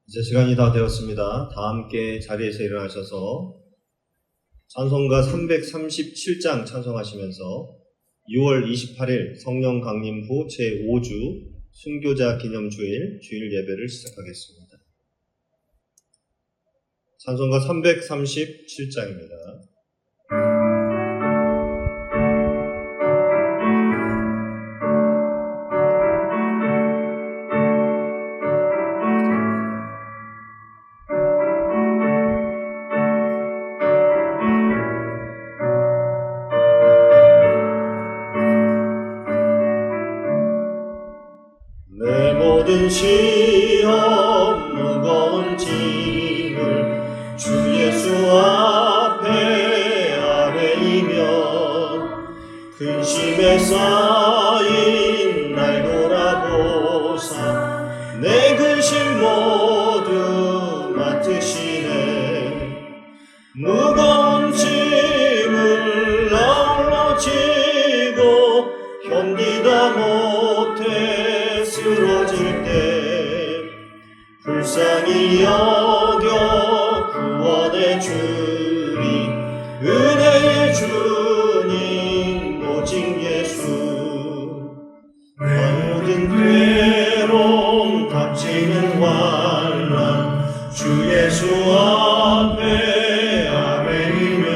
이제 시간이 다 되었습니다. 다 함께 자리에서 일어나셔서 찬송가 337장 찬송하시면서 6월 28일 성령 강림 후 제5주 순교자 기념주일 주일 예배를 시작하겠습니다. 찬송가 337장입니다. 내 모든 시험 무거운 짐을 주 예수 앞에 아뢰이며 근심에 쌓인 날 돌아보사 내 근심 모두 맡으시네. 무거운 짐을 널로 지고 견디다 못해 쓰러질 때 불쌍히 여겨 구원해 주리. 은혜의 주님 오직 예수. 모든 괴로움 닥치는 환난 주 예수 앞에 아뢰이며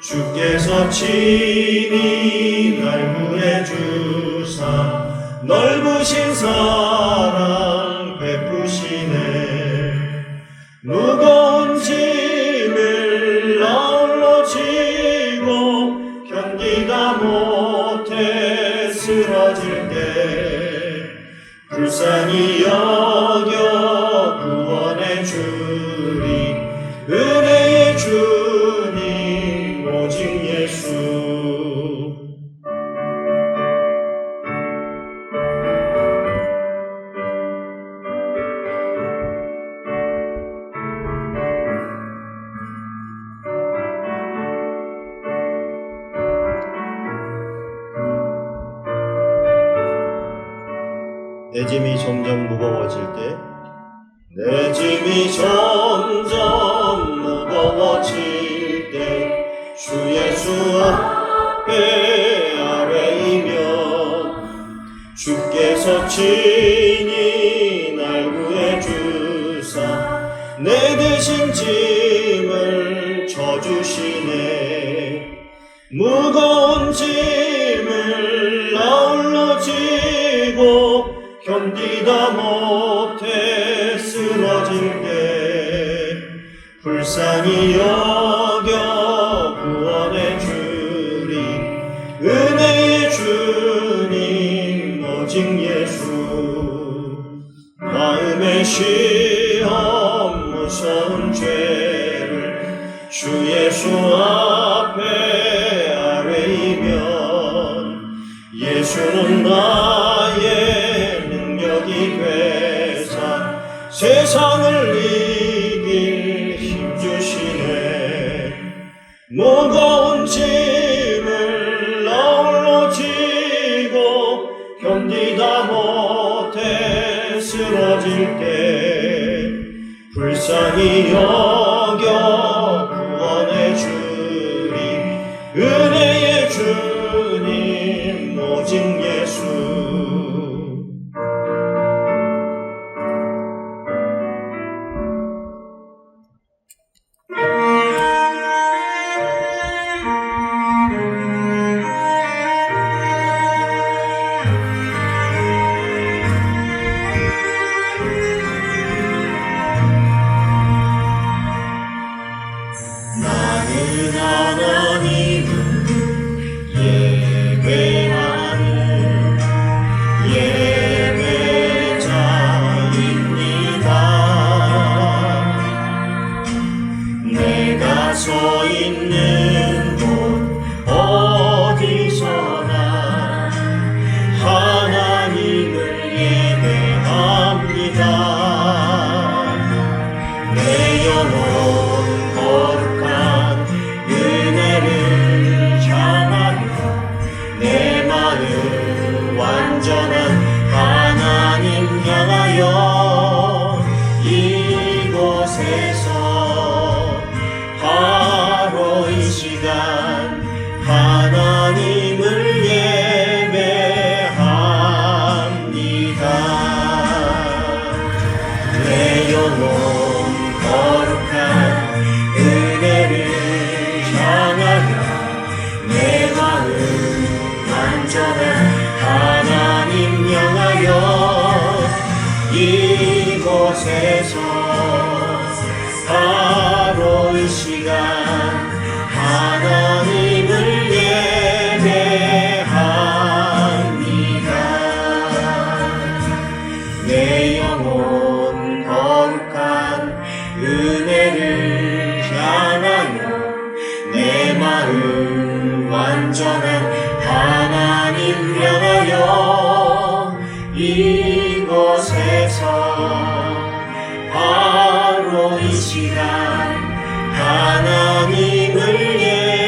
주께서 친히 날 구해 주사 넓으신 사랑 베푸시네. 무거운 짐을 널로 지고 견디다 못해 쓰러질 때 불쌍히 여겨 구원해 주리. 은혜의 주님 오직 예수. 내 짐이 점점 무거워질 때, 내 짐이 점점 무거워질 때 주 예수 앞에 아뢰이며 주께서 친히 날 구해 주사 내 대신 짐을 져주시네. 무거운 짐을 나홀로 지고 견디다 못해 쓰러질 때 불쌍히 여겨 구원해 주리. 은혜의 주님 오직 예수. 마음의 시험 무서운 죄를 주 예수 앞에 아뢰이면 예수는 나의 능력이 되사 세상을 이길 힘 주시네. 무거운 짐을 나홀로 지고 견디다 못해 쓰러질 때 불쌍히 여겨 구원해 주리. 은혜의 주님 오직 예수. 나는 하나님을 예배하는 이곳에서 바로 이 시간 하나님을 예배합니다. 내 영혼 거룩한 은혜를 향하여 내 마음 완전한 하나님 향하여 이곳에서 바로 이 시간 하나님을 예배합니다.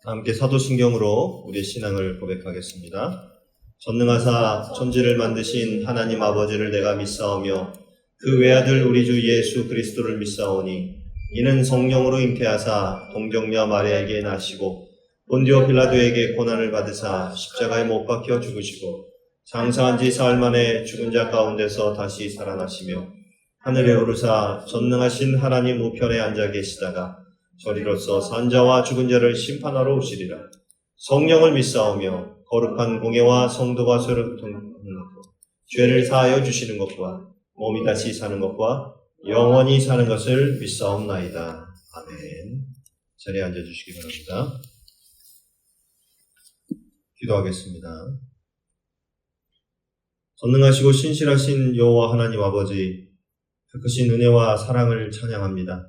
함께 사도신경으로 우리의 신앙을 고백하겠습니다. 전능하사 천지를 만드신 하나님 아버지를 내가 믿사오며 그 외아들 우리 주 예수 그리스도를 믿사오니 이는 성령으로 잉태하사 동정녀 마리아에게 나시고 본디오 빌라도에게 고난을 받으사 십자가에 못 박혀 죽으시고 장사한 지 사흘 만에 죽은 자 가운데서 다시 살아나시며 하늘에 오르사 전능하신 하나님 우편에 앉아 계시다가 저리로서 산자와 죽은 자를 심판하러 오시리라. 성령을 믿사오며 거룩한 공예와 성도가 서로 통하는 것, 죄를 사하여 주시는 것과 몸이 다시 사는 것과 영원히 사는 것을 믿사옵나이다. 아멘. 자리에 앉아주시기 바랍니다. 기도하겠습니다. 전능하시고 신실하신 여호와 하나님 아버지, 그 크신 은혜와 사랑을 찬양합니다.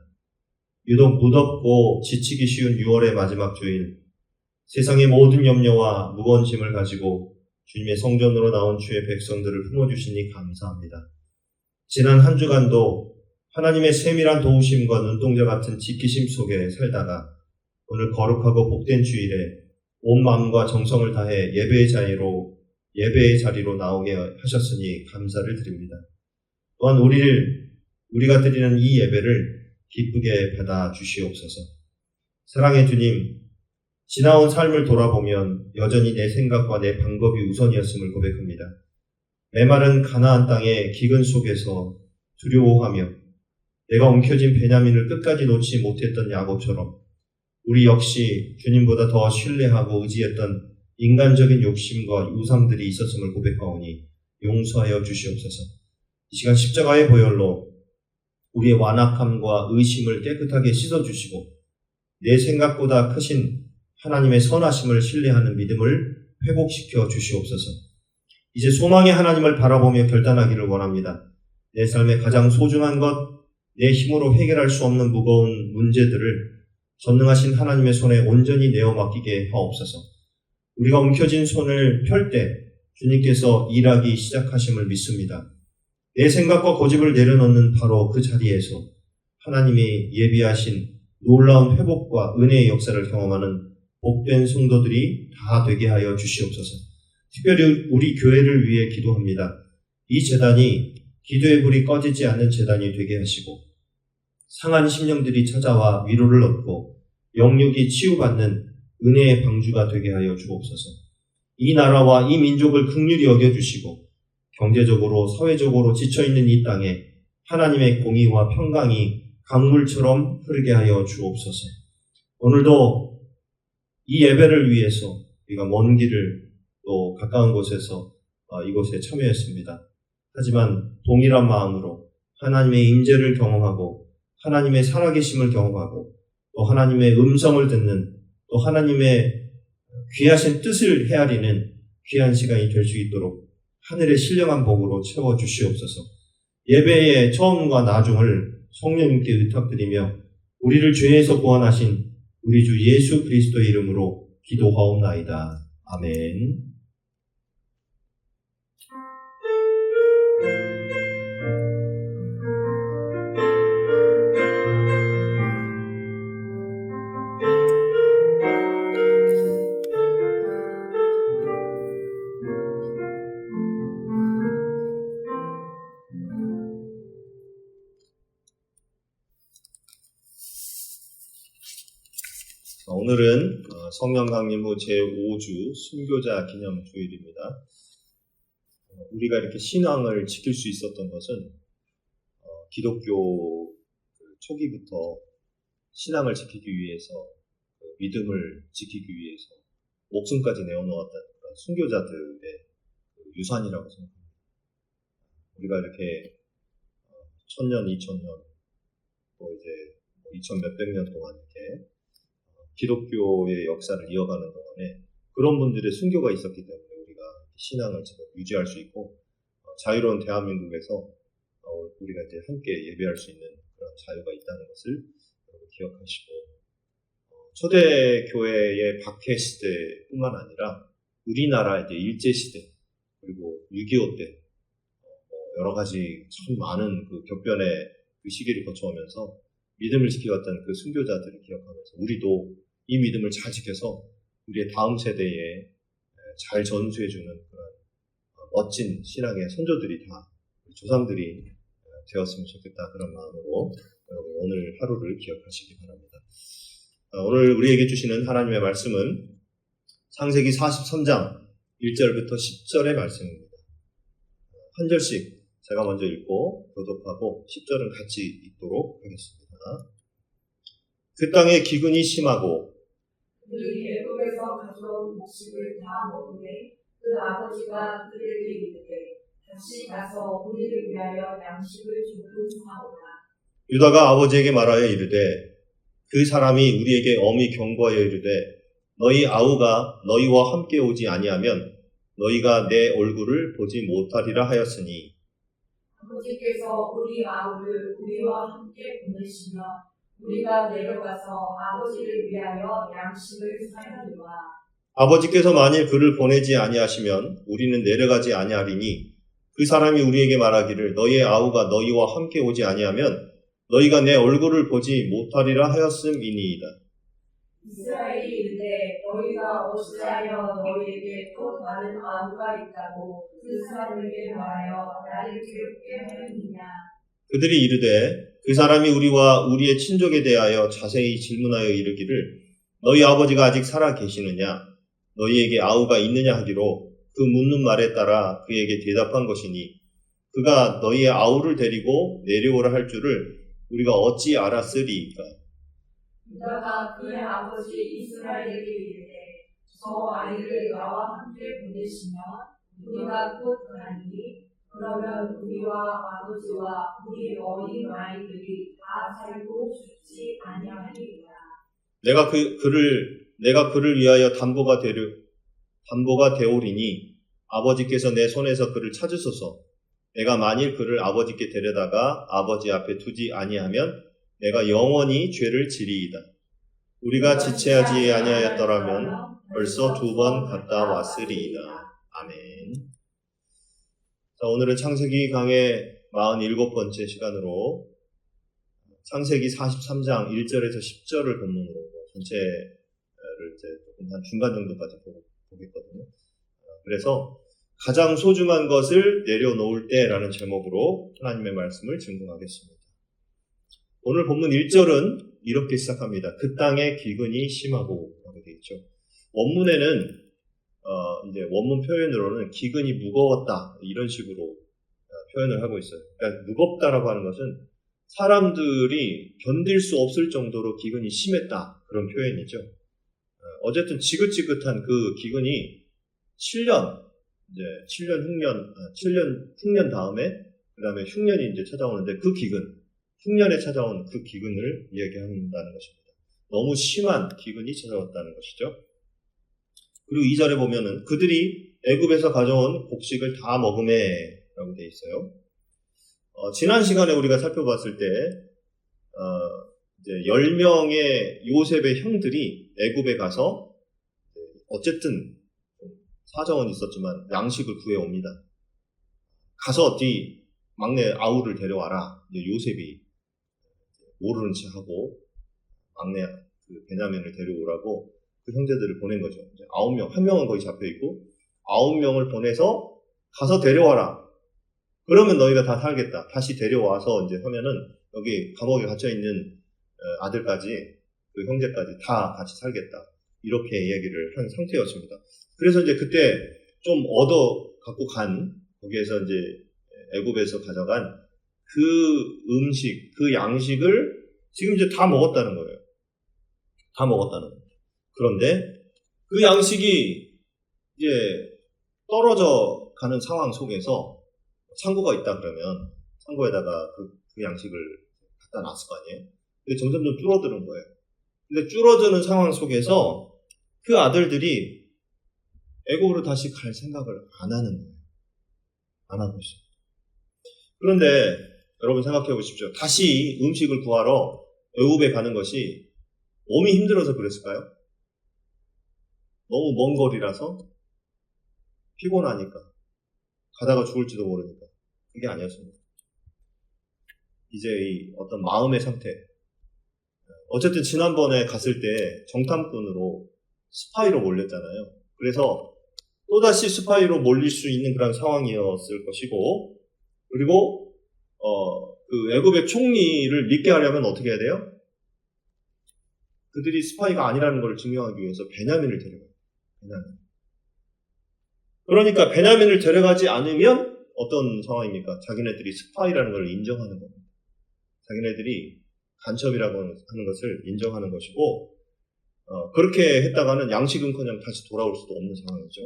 유독 무덥고 지치기 쉬운 6월의 마지막 주일, 세상의 모든 염려와 무거운 짐을 가지고 주님의 성전으로 나온 주의 백성들을 품어주시니 감사합니다. 지난 한 주간도 하나님의 세밀한 도우심과 눈동자 같은 지키심 속에 살다가 오늘 거룩하고 복된 주일에 온 마음과 정성을 다해 예배의 자리로 나오게 하셨으니 감사를 드립니다. 또한 우리가 드리는 이 예배를 기쁘게 받아 주시옵소서. 사랑의 주님, 지나온 삶을 돌아보면 여전히 내 생각과 내 방법이 우선이었음을 고백합니다. 메마른 가나안 땅의 기근 속에서 두려워하며 내가 움켜진 베냐민을 끝까지 놓지 못했던 야곱처럼 우리 역시 주님보다 더 신뢰하고 의지했던 인간적인 욕심과 우상들이 있었음을 고백하오니 용서하여 주시옵소서. 이 시간 십자가의 보혈로 우리의 완악함과 의심을 깨끗하게 씻어주시고 내 생각보다 크신 하나님의 선하심을 신뢰하는 믿음을 회복시켜 주시옵소서. 이제 소망의 하나님을 바라보며 결단하기를 원합니다. 내 삶의 가장 소중한 것, 내 힘으로 해결할 수 없는 무거운 문제들을 전능하신 하나님의 손에 온전히 내어 맡기게 하옵소서. 우리가 움켜진 손을 펼 때 주님께서 일하기 시작하심을 믿습니다. 내 생각과 고집을 내려놓는 바로 그 자리에서 하나님이 예비하신 놀라운 회복과 은혜의 역사를 경험하는 복된 성도들이 다 되게 하여 주시옵소서. 특별히 우리 교회를 위해 기도합니다. 이 제단이 기도의 불이 꺼지지 않는 제단이 되게 하시고 상한 심령들이 찾아와 위로를 얻고 영육이 치유받는 은혜의 방주가 되게 하여 주옵소서. 이 나라와 이 민족을 긍휼히 여겨주시고 경제적으로 사회적으로 지쳐있는 이 땅에 하나님의 공의와 평강이 강물처럼 흐르게 하여 주옵소서. 오늘도 이 예배를 위해서 우리가 먼 길을 또 가까운 곳에서 이곳에 참여했습니다. 하지만 동일한 마음으로 하나님의 임재를 경험하고 하나님의 살아계심을 경험하고 또 하나님의 음성을 듣는 또 하나님의 귀하신 뜻을 헤아리는 귀한 시간이 될 수 있도록 하늘의 신령한 복으로 채워주시옵소서. 예배의 처음과 나중을 성령님께 의탁드리며 우리를 죄에서 구원하신 우리 주 예수 그리스도의 이름으로 기도하옵나이다. 아멘. 오늘은 성령 강림 후 제5주 순교자 기념 주일입니다. 우리가 이렇게 신앙을 지킬 수 있었던 것은 기독교 초기부터 신앙을 지키기 위해서 믿음을 지키기 위해서 목숨까지 내어놓았던 그런 순교자들의 유산이라고 생각합니다. 우리가 이렇게 1000년, 2000년, 또 이제 2000 몇백 년 동안 이렇게 기독교의 역사를 이어가는 동안에 그런 분들의 순교가 있었기 때문에 우리가 신앙을 지금 유지할 수 있고 자유로운 대한민국에서 우리가 이제 함께 예배할 수 있는 그런 자유가 있다는 것을 여러분 기억하시고 초대교회의 박해 시대뿐만 아니라 우리나라 이제 일제시대 그리고 6.25 때 여러 가지 참 많은 그 격변의 그 시기를 거쳐오면서 믿음을 지켜왔던 그 순교자들을 기억하면서 우리도 이 믿음을 잘 지켜서 우리의 다음 세대에 잘 전수해주는 그런 멋진 신앙의 선조들이 다 조상들이 되었으면 좋겠다 그런 마음으로 여러분 오늘 하루를 기억하시기 바랍니다. 오늘 우리에게 주시는 하나님의 말씀은 창세기 43장 1절부터 10절의 말씀입니다. 한 절씩 제가 먼저 읽고 교독하고 10절은 같이 읽도록 하겠습니다. 그 땅에 기근이 심하고 그들이 애굽에서 가져온 곡식을 다 먹으매 그 아버지가 그들에게 이르되 다시 가서 우리를 위하여 양식을 조금 사오라. 유다가 아버지에게 말하여 이르되 그 사람이 우리에게 엄히 경고하여 이르되 너희 아우가 너희와 함께 오지 아니하면 너희가 내 얼굴을 보지 못하리라 하였으니 아버지께서 우리 아우를 우리와 함께 보내시며 우리가 내려가서 아버지를 위하여 양식을 사려니와 아버지께서 만일 그를 보내지 아니하시면 우리는 내려가지 아니하리니 그 사람이 우리에게 말하기를 너희의 아우가 너희와 함께 오지 아니하면 너희가 내 얼굴을 보지 못하리라 하였음이니이다. 이스라엘이 이르되 너희가 어찌하여 너희에게 또 다른 아우가 있다고 그 사람에게 말하여 나를 괴롭게 하였느냐. 그들이 이르되 그 사람이 우리와 우리의 친족에 대하여 자세히 질문하여 이르기를 너희 아버지가 아직 살아 계시느냐 너희에게 아우가 있느냐 하기로 그 묻는 말에 따라 그에게 대답한 것이니 그가 너희의 아우를 데리고 내려오라 할 줄을 우리가 어찌 알았으리이까. 유다가 그의 아버지 이스라엘에게 이르되 저 아이를 나와 함께 보내시면 우리가 곧 가리니 그러면 우리와 아버지와 우리 어린 아이들이 다 살고 죽지 아니하리이다. 내가 그를 위하여 담보가 되오리니 아버지께서 내 손에서 그를 찾으소서. 내가 만일 그를 아버지께 데려다가 아버지 앞에 두지 아니하면 내가 영원히 죄를 지리이다. 우리가 지체하지 아니하였더라면 벌써 2번 갔다 왔으리이다. 아멘. 자, 오늘은 창세기 강의 47번째 시간으로 창세기 43장 1절에서 10절을 본문으로 전체를 이제 조금 한 중간 정도까지 보겠거든요. 그래서 가장 소중한 것을 내려놓을 때라는 제목으로 하나님의 말씀을 증거하겠습니다. 오늘 본문 1절은 이렇게 시작합니다. 그 땅에 기근이 심하고 라고 되어 있죠. 원문에는 이제 원문 표현으로는 기근이 무거웠다 이런 식으로 표현을 하고 있어요. 그러니까 무겁다라고 하는 것은 사람들이 견딜 수 없을 정도로 기근이 심했다 그런 표현이죠. 어쨌든 지긋지긋한 그 기근이 7년 흉년 다음에 그 다음에 흉년이 이제 찾아오는데 그 기근, 흉년에 찾아온 그 기근을 이야기한다는 것입니다. 너무 심한 기근이 찾아왔다는 것이죠. 그리고 2절에 보면은 그들이 애굽에서 가져온 곡식을 다 먹음에 라고 되어 있어요. 지난 시간에 우리가 살펴봤을 때 이제 10명의 요셉의 형들이 애굽에 가서 어쨌든 사정은 있었지만 양식을 구해옵니다. 가서 어디 막내 아우를 데려와라. 요셉이 모르는 체 하고 막내 그 베냐민을 데려오라고 그 형제들을 보낸 거죠. 이제 9명, 한 명은 거기 잡혀 있고 9명을 보내서 가서 데려와라. 그러면 너희가 다 살겠다. 다시 데려와서 이제 하면은 여기 감옥에 갇혀 있는 아들까지 그 형제까지 다 같이 살겠다. 이렇게 이야기를 한 상태였습니다. 그래서 이제 그때 좀 얻어 갖고 간 거기에서 이제 애굽에서 가져간 그 음식, 그 양식을 지금 이제 다 먹었다는 거예요. 다 먹었다는 거예요. 그런데 그 양식이 이제 떨어져 가는 상황 속에서 창고가 있다 그러면 창고에다가 그 양식을 갖다 놨을 거 아니에요? 근데 점점 줄어드는 거예요. 근데 줄어드는 상황 속에서 그 아들들이 애굽으로 다시 갈 생각을 안 하는 거예요. 안 하고 있어요. 그런데 여러분 생각해 보십시오. 다시 음식을 구하러 애굽에 가는 것이 몸이 힘들어서 그랬을까요? 너무 먼 거리라서 피곤하니까 가다가 죽을지도 모르니까 그게 아니었습니다. 이제 이 어떤 마음의 상태, 어쨌든 지난번에 갔을 때 정탐꾼으로 스파이로 몰렸잖아요. 그래서 또다시 스파이로 몰릴 수 있는 그런 상황이었을 것이고, 그리고 그 애굽의 총리를 믿게 하려면 어떻게 해야 돼요? 그들이 스파이가 아니라는 걸 증명하기 위해서 베냐민을 데려가요. 베냐민. 그러니까 베냐민을 데려가지 않으면 어떤 상황입니까? 자기네들이 스파이라는 걸 인정하는 겁니다. 자기네들이 간첩이라고 하는 것을 인정하는 것이고, 그렇게 했다가는 양식은커녕 다시 돌아올 수도 없는 상황이죠.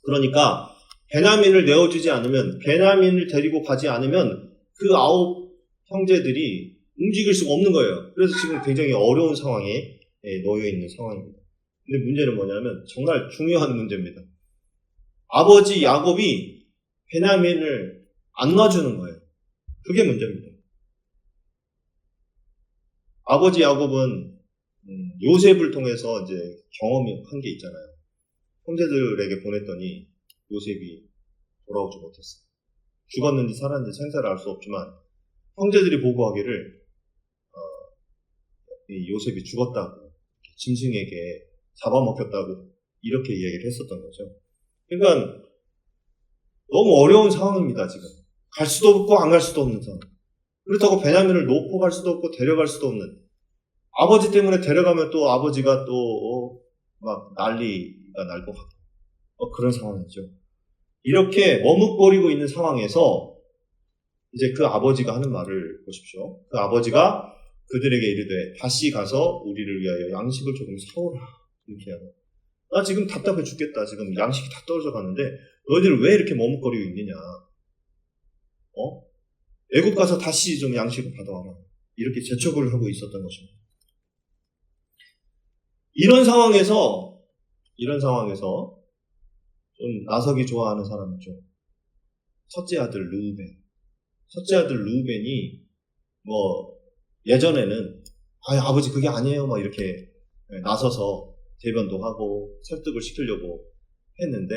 그러니까 베냐민을 내어주지 않으면, 베냐민을 데리고 가지 않으면 그 9 형제들이 움직일 수가 없는 거예요. 그래서 지금 굉장히 어려운 상황에 놓여 있는 상황입니다. 근데 문제는 뭐냐면 정말 중요한 문제입니다. 아버지 야곱이 베냐민을 안 놔주는 거예요. 그게 문제입니다. 아버지 야곱은 요셉을 통해서 이제 경험한 게 있잖아요. 형제들에게 보냈더니 요셉이 돌아오지 못했어요. 죽었는지 살았는지 생사를 알 수 없지만 형제들이 보고하기를 이 요셉이 죽었다고, 짐승에게 잡아먹혔다고 이렇게 이야기를 했었던 거죠. 그러니까 너무 어려운 상황입니다. 지금 갈 수도 없고 안 갈 수도 없는 상황. 그렇다고 베냐민을 놓고 갈 수도 없고 데려갈 수도 없는, 아버지 때문에 데려가면 또 아버지가 또 막 난리가 날 것 같고 그런 상황이죠. 이렇게 머뭇거리고 있는 상황에서 이제 그 아버지가 하는 말을 보십시오. 그 아버지가 그들에게 이르되 다시 가서 우리를 위하여 양식을 조금 사오라. 이렇게 하고, 나 지금 답답해 죽겠다. 지금 양식이 다 떨어져 가는데 너희들 왜 이렇게 머뭇거리고 있느냐. 애굽 가서 다시 좀 양식을 받아와라. 이렇게 재촉을 하고 있었던 것입니다. 이런 상황에서 좀 나서기 좋아하는 사람 있죠. 첫째 아들 르우벤이 예전에는 아버지 그게 아니에요 막 이렇게 나서서 대변도 하고 설득을 시키려고 했는데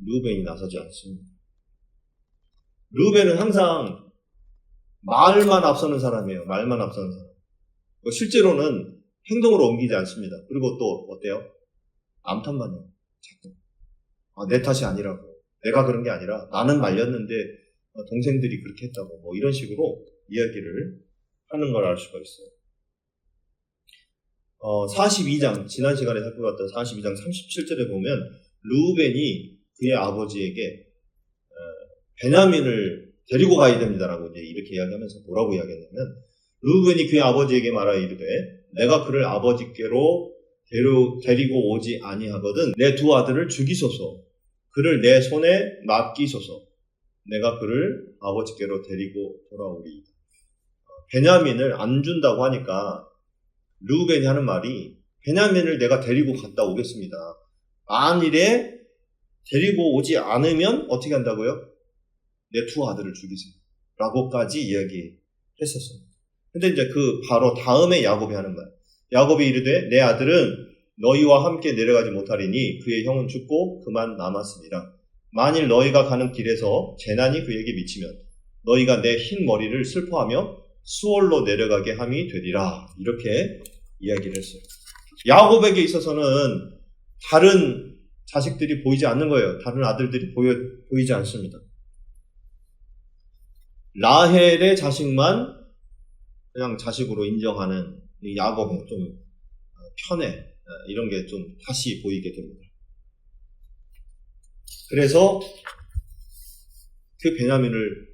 르우벤이 나서지 않습니다. 르우벤은 항상 말만 앞서는 사람이에요. 말만 앞서는 사람. 실제로는 행동으로 옮기지 않습니다. 그리고 또 어때요? 암탄만 해요. 자꾸. 내 탓이 아니라고. 내가 그런 게 아니라 나는 말렸는데 동생들이 그렇게 했다고 이런 식으로 이야기를 하는 걸 알 수가 있어요. 42장, 지난 시간에 살펴봤던 42장 37절에 보면 르우벤이 그의 아버지에게 베냐민을 데리고 가야 됩니다라고 이제 이렇게 이야기하면서 뭐라고 이야기했냐면, 르우벤이 그의 아버지에게 말하여 이르되 내가 그를 아버지께로 데리고 오지 아니하거든 내 2 아들을 죽이소서. 그를 내 손에 맡기소서. 내가 그를 아버지께로 데리고 돌아오리이다. 베냐민을 안 준다고 하니까 르우벤이 하는 말이, 베냐민을 내가 데리고 갔다 오겠습니다. 만일에 데리고 오지 않으면 어떻게 한다고요? 내 2 아들을 죽이세요. 라고까지 이야기했었습니다. 근데 이제 그 바로 다음에 야곱이 하는 말. 야곱이 이르되 내 아들은 너희와 함께 내려가지 못하리니 그의 형은 죽고 그만 남았으니라. 만일 너희가 가는 길에서 재난이 그에게 미치면 너희가 내 흰 머리를 슬퍼하며 수월로 내려가게 함이 되리라. 이렇게 이야기를 했어요. 야곱에게 있어서는 다른 자식들이 보이지 않는 거예요. 다른 아들들이 보이지 않습니다. 라헬의 자식만 그냥 자식으로 인정하는 이 야곱의 좀 편애, 이런 게 좀 다시 보이게 됩니다. 그래서 그 베냐민을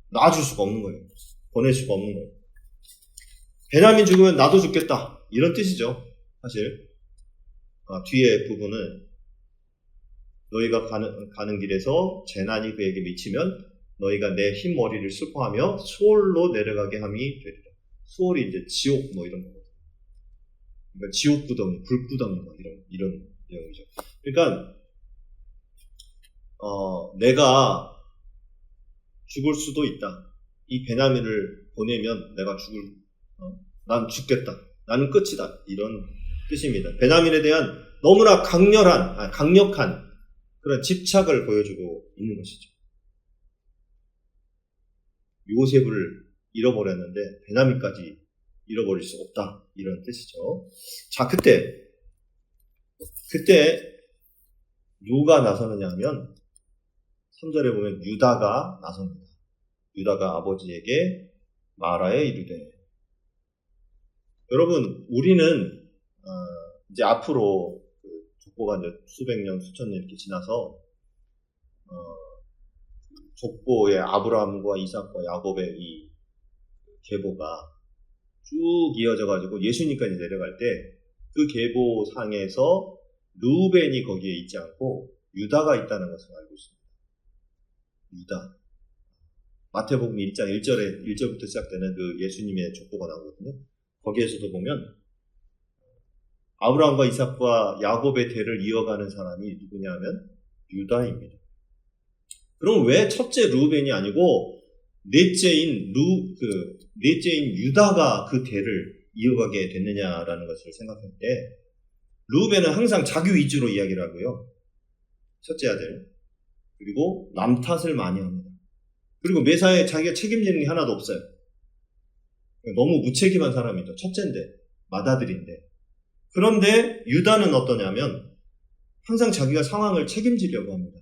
놔줄 수가 없는 거예요. 보낼 수가 없는 거예요. 베냐민 죽으면 나도 죽겠다. 이런 뜻이죠. 사실 뒤에 부분은 너희가 가는 길에서 재난이 그에게 미치면 너희가 내 흰머리를 슬퍼하며 수올로 내려가게 함이 되리라. 수올이 이제 지옥 뭐 이런 거거든요. 그러니까 지옥 구덩이, 불구덩이 뭐 이런 내용이죠. 그러니까 내가 죽을 수도 있다. 이 베냐민을 보내면 내가 난 죽겠다. 나는 끝이다. 이런 뜻입니다. 베냐민에 대한 너무나 강력한 그런 집착을 보여주고 있는 것이죠. 요셉을 잃어버렸는데 베냐민까지 잃어버릴 수 없다. 이런 뜻이죠. 자, 그때 누가 나서느냐 하면 3절에 보면 유다가 나섭니다. 유다가 아버지에게 말하여 이르되. 여러분, 우리는 이제 앞으로 족보가 이제 수백 년, 수천 년 이렇게 지나서 족보의 아브라함과 이삭과 야곱의 이 계보가 쭉 이어져가지고 예수님까지 내려갈 때 그 계보상에서 루벤이 거기에 있지 않고 유다가 있다는 것을 알고 있습니다. 유다. 마태복음 1장 1절부터 시작되는 그 예수님의 족보가 나오거든요. 거기에서도 보면 아브라함과 이삭과 야곱의 대를 이어가는 사람이 누구냐 하면 유다입니다. 그럼 왜 첫째 루벤이 아니고 넷째인 유다가 그 대를 이어가게 됐느냐라는 것을 생각할 때 루벤은 항상 자기 위주로 이야기를 하고요. 첫째 아들. 그리고 남 탓을 많이 합니다. 그리고 매사에 자기가 책임지는 게 하나도 없어요. 너무 무책임한 사람이죠. 첫째인데, 맏아들인데. 그런데 유다는 어떠냐면 항상 자기가 상황을 책임지려고 합니다.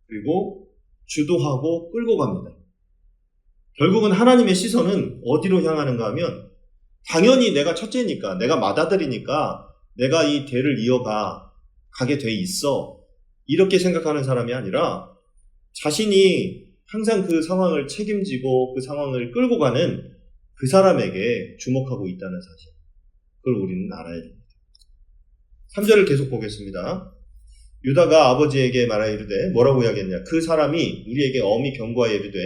그리고 주도하고 끌고 갑니다. 결국은 하나님의 시선은 어디로 향하는가 하면 당연히 내가 첫째니까, 내가 맏아들이니까 내가 이 대를 가게 돼 있어. 이렇게 생각하는 사람이 아니라 자신이 항상 그 상황을 책임지고 그 상황을 끌고 가는 그 사람에게 주목하고 있다는 사실. 그걸 우리는 알아야 됩니다. 3절을 계속 보겠습니다. 유다가 아버지에게 말하여 이르되 뭐라고 이야기했냐. 그 사람이 우리에게 엄히 경고하여 이르되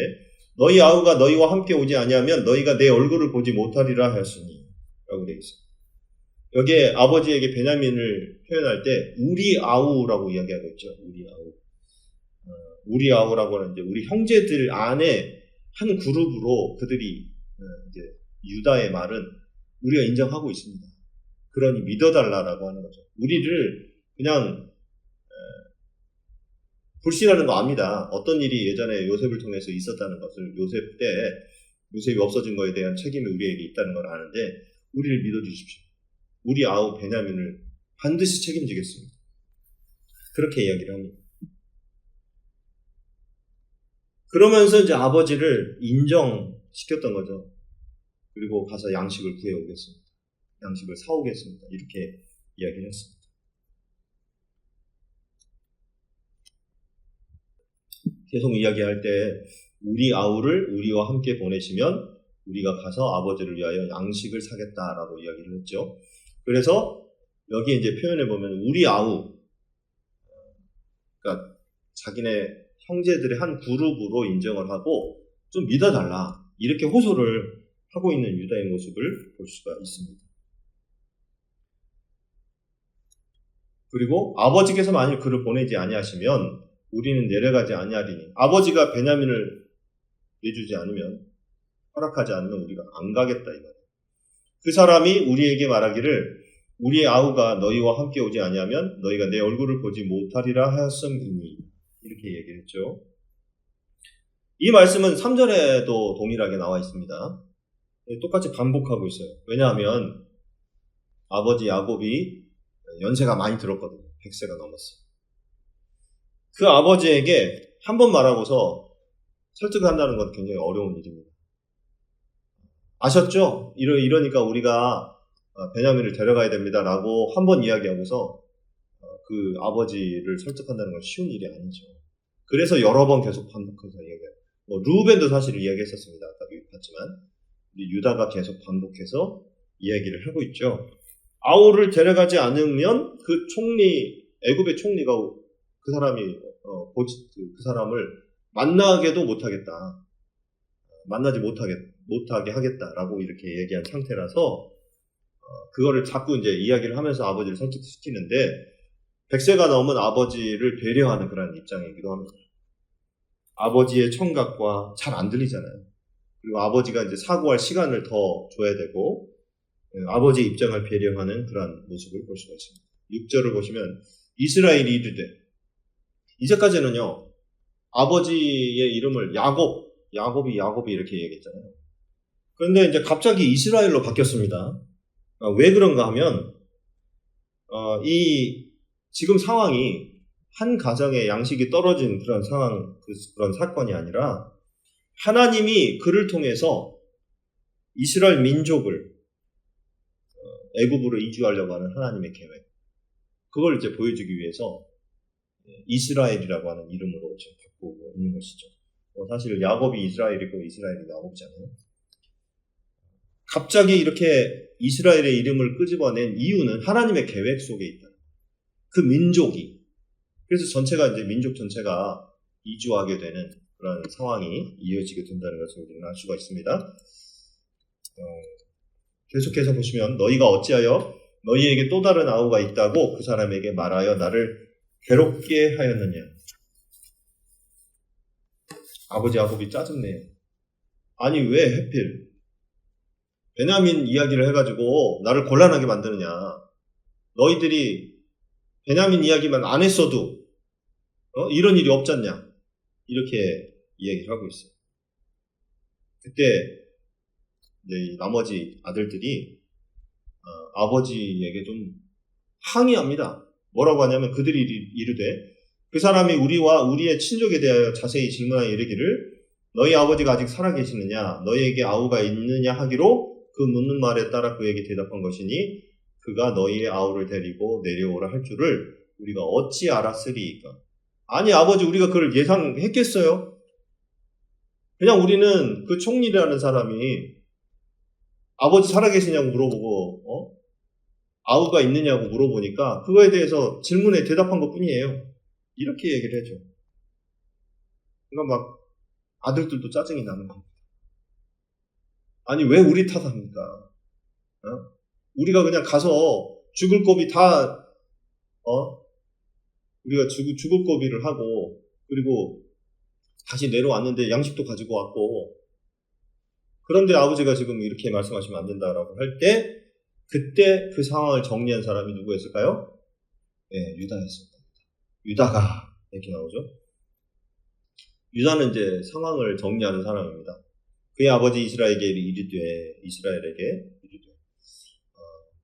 너희 아우가 너희와 함께 오지 아니하면 너희가 내 얼굴을 보지 못하리라 하였으니 라고 되어 있어요. 여기에 아버지에게 베냐민을 표현할 때 우리 아우라고 이야기하고 있죠. 우리 아우. 우리 아우라고 하는 이제 우리 형제들 안에 한 그룹으로 그들이 이제 유다의 말은 우리가 인정하고 있습니다. 그러니 믿어달라라고 하는 거죠. 우리를 그냥 불신하는 거 압니다. 어떤 일이 예전에 요셉을 통해서 있었다는 것을 요셉이 없어진 거에 대한 책임이 우리에게 있다는 걸 아는데 우리를 믿어주십시오. 우리 아우 베냐민을 반드시 책임지겠습니다. 그렇게 이야기를 합니다. 그러면서 이제 아버지를 인정시켰던 거죠. 그리고 가서 양식을 구해오겠습니다. 양식을 사오겠습니다. 이렇게 이야기를 했습니다. 계속 이야기할 때 우리 아우를 우리와 함께 보내시면 우리가 가서 아버지를 위하여 양식을 사겠다라고 이야기를 했죠. 그래서 여기 이제 표현해 보면 우리 아우, 그러니까 자기네 형제들의 한 그룹으로 인정을 하고 좀 믿어달라 이렇게 호소를 하고 있는 유다의 모습을 볼 수가 있습니다. 그리고 아버지께서 만일 그를 보내지 아니하시면 우리는 내려가지 아니하리니 아버지가 베냐민을 내주지 않으면 허락하지 않으면 우리가 안 가겠다 이 말이에요. 그 사람이 우리에게 말하기를 우리의 아우가 너희와 함께 오지 아니하면 너희가 내 얼굴을 보지 못하리라 하였음이니 이렇게 얘기를 했죠. 이 말씀은 3절에도 동일하게 나와 있습니다. 똑같이 반복하고 있어요. 왜냐하면 아버지 야곱이 연세가 많이 들었거든요. 100세가 넘었어요. 그 아버지에게 한 번 말하고서 설득한다는 건 굉장히 어려운 일입니다. 아셨죠? 이러니까 우리가 베냐민을 데려가야 됩니다. 라고 한 번 이야기하고서 그 아버지를 설득한다는 건 쉬운 일이 아니죠. 그래서 여러 번 계속 반복해서 이야기해요. 루벤도 사실 이야기했었습니다. 아까도 봤지만 유다가 계속 반복해서 이야기를 하고 있죠. 아우를 데려가지 않으면 그 총리, 애굽의 총리가 그 사람이 그 사람을 만나게도 못하겠다. 만나지 못하게 하겠다라고 이렇게 얘기한 상태라서 그거를 자꾸 이제 이야기를 하면서 아버지를 설득시키는데 100세가 넘은 아버지를 배려하는 그런 입장이기도 합니다. 아버지의 청각과 잘 안 들리잖아요. 그리고 아버지가 이제 사고할 시간을 더 줘야 되고 아버지의 입장을 배려하는 그런 모습을 볼 수가 있습니다. 6절을 보시면 이스라엘이 이르되 이제까지는요 아버지의 이름을 야곱이 이렇게 얘기했잖아요. 그런데 이제 갑자기 이스라엘로 바뀌었습니다. 왜 그런가 하면 이 지금 상황이 한 가정의 양식이 떨어진 그런 상황, 그런 사건이 아니라 하나님이 그를 통해서 이스라엘 민족을 애굽으로 이주하려고 하는 하나님의 계획, 그걸 이제 보여주기 위해서 이스라엘이라고 하는 이름으로 지금 바꾸고 있는 것이죠. 사실 야곱이 이스라엘이고 이스라엘이 야곱이잖아요. 갑자기 이렇게 이스라엘의 이름을 끄집어낸 이유는 하나님의 계획 속에 있다. 그 민족이. 그래서 이제 민족 전체가 이주하게 되는 그런 상황이 이어지게 된다는 것을 우리는 알 수가 있습니다. 계속해서 보시면 너희가 어찌하여 너희에게 또 다른 아우가 있다고 그 사람에게 말하여 나를 괴롭게 하였느냐. 아버지 야곱이 짜증내요. 아니 왜 하필 베냐민 이야기를 해가지고 나를 곤란하게 만드느냐. 너희들이 베냐민 이야기만 안 했어도 이런 일이 없잖냐. 이렇게 이야기를 하고 있어요. 그때 이제 나머지 아들들이 아버지에게 좀 항의합니다. 뭐라고 하냐면 그들이 이르되 그 사람이 우리와 우리의 친족에 대하여 자세히 질문하여 이르기를 너희 아버지가 아직 살아계시느냐 너희에게 아우가 있느냐 하기로 그 묻는 말에 따라 그에게 대답한 것이니 그가 너희의 아우를 데리고 내려오라 할 줄을 우리가 어찌 알았으리이까. 아니 아버지 우리가 그걸 예상했겠어요? 그냥 우리는 그 총리라는 사람이 아버지 살아계시냐고 물어보고 아우가 있느냐고 물어보니까 그거에 대해서 질문에 대답한 것뿐이에요. 이렇게 얘기를 해줘. 그러니까 막 아들들도 짜증이 나는 겁니다. 아니 왜 우리 탓합니까? 우리가 그냥 가서 죽을 고비 다 우리가 죽을 고비를 하고 그리고 다시 내려왔는데 양식도 가지고 왔고 그런데 아버지가 지금 이렇게 말씀하시면 안 된다라고 할 때 그때 그 상황을 정리한 사람이 누구였을까요? 네, 유다였습니다. 유다가 이렇게 나오죠. 유다는 이제 상황을 정리하는 사람입니다. 그의 아버지 이스라엘에게 이르되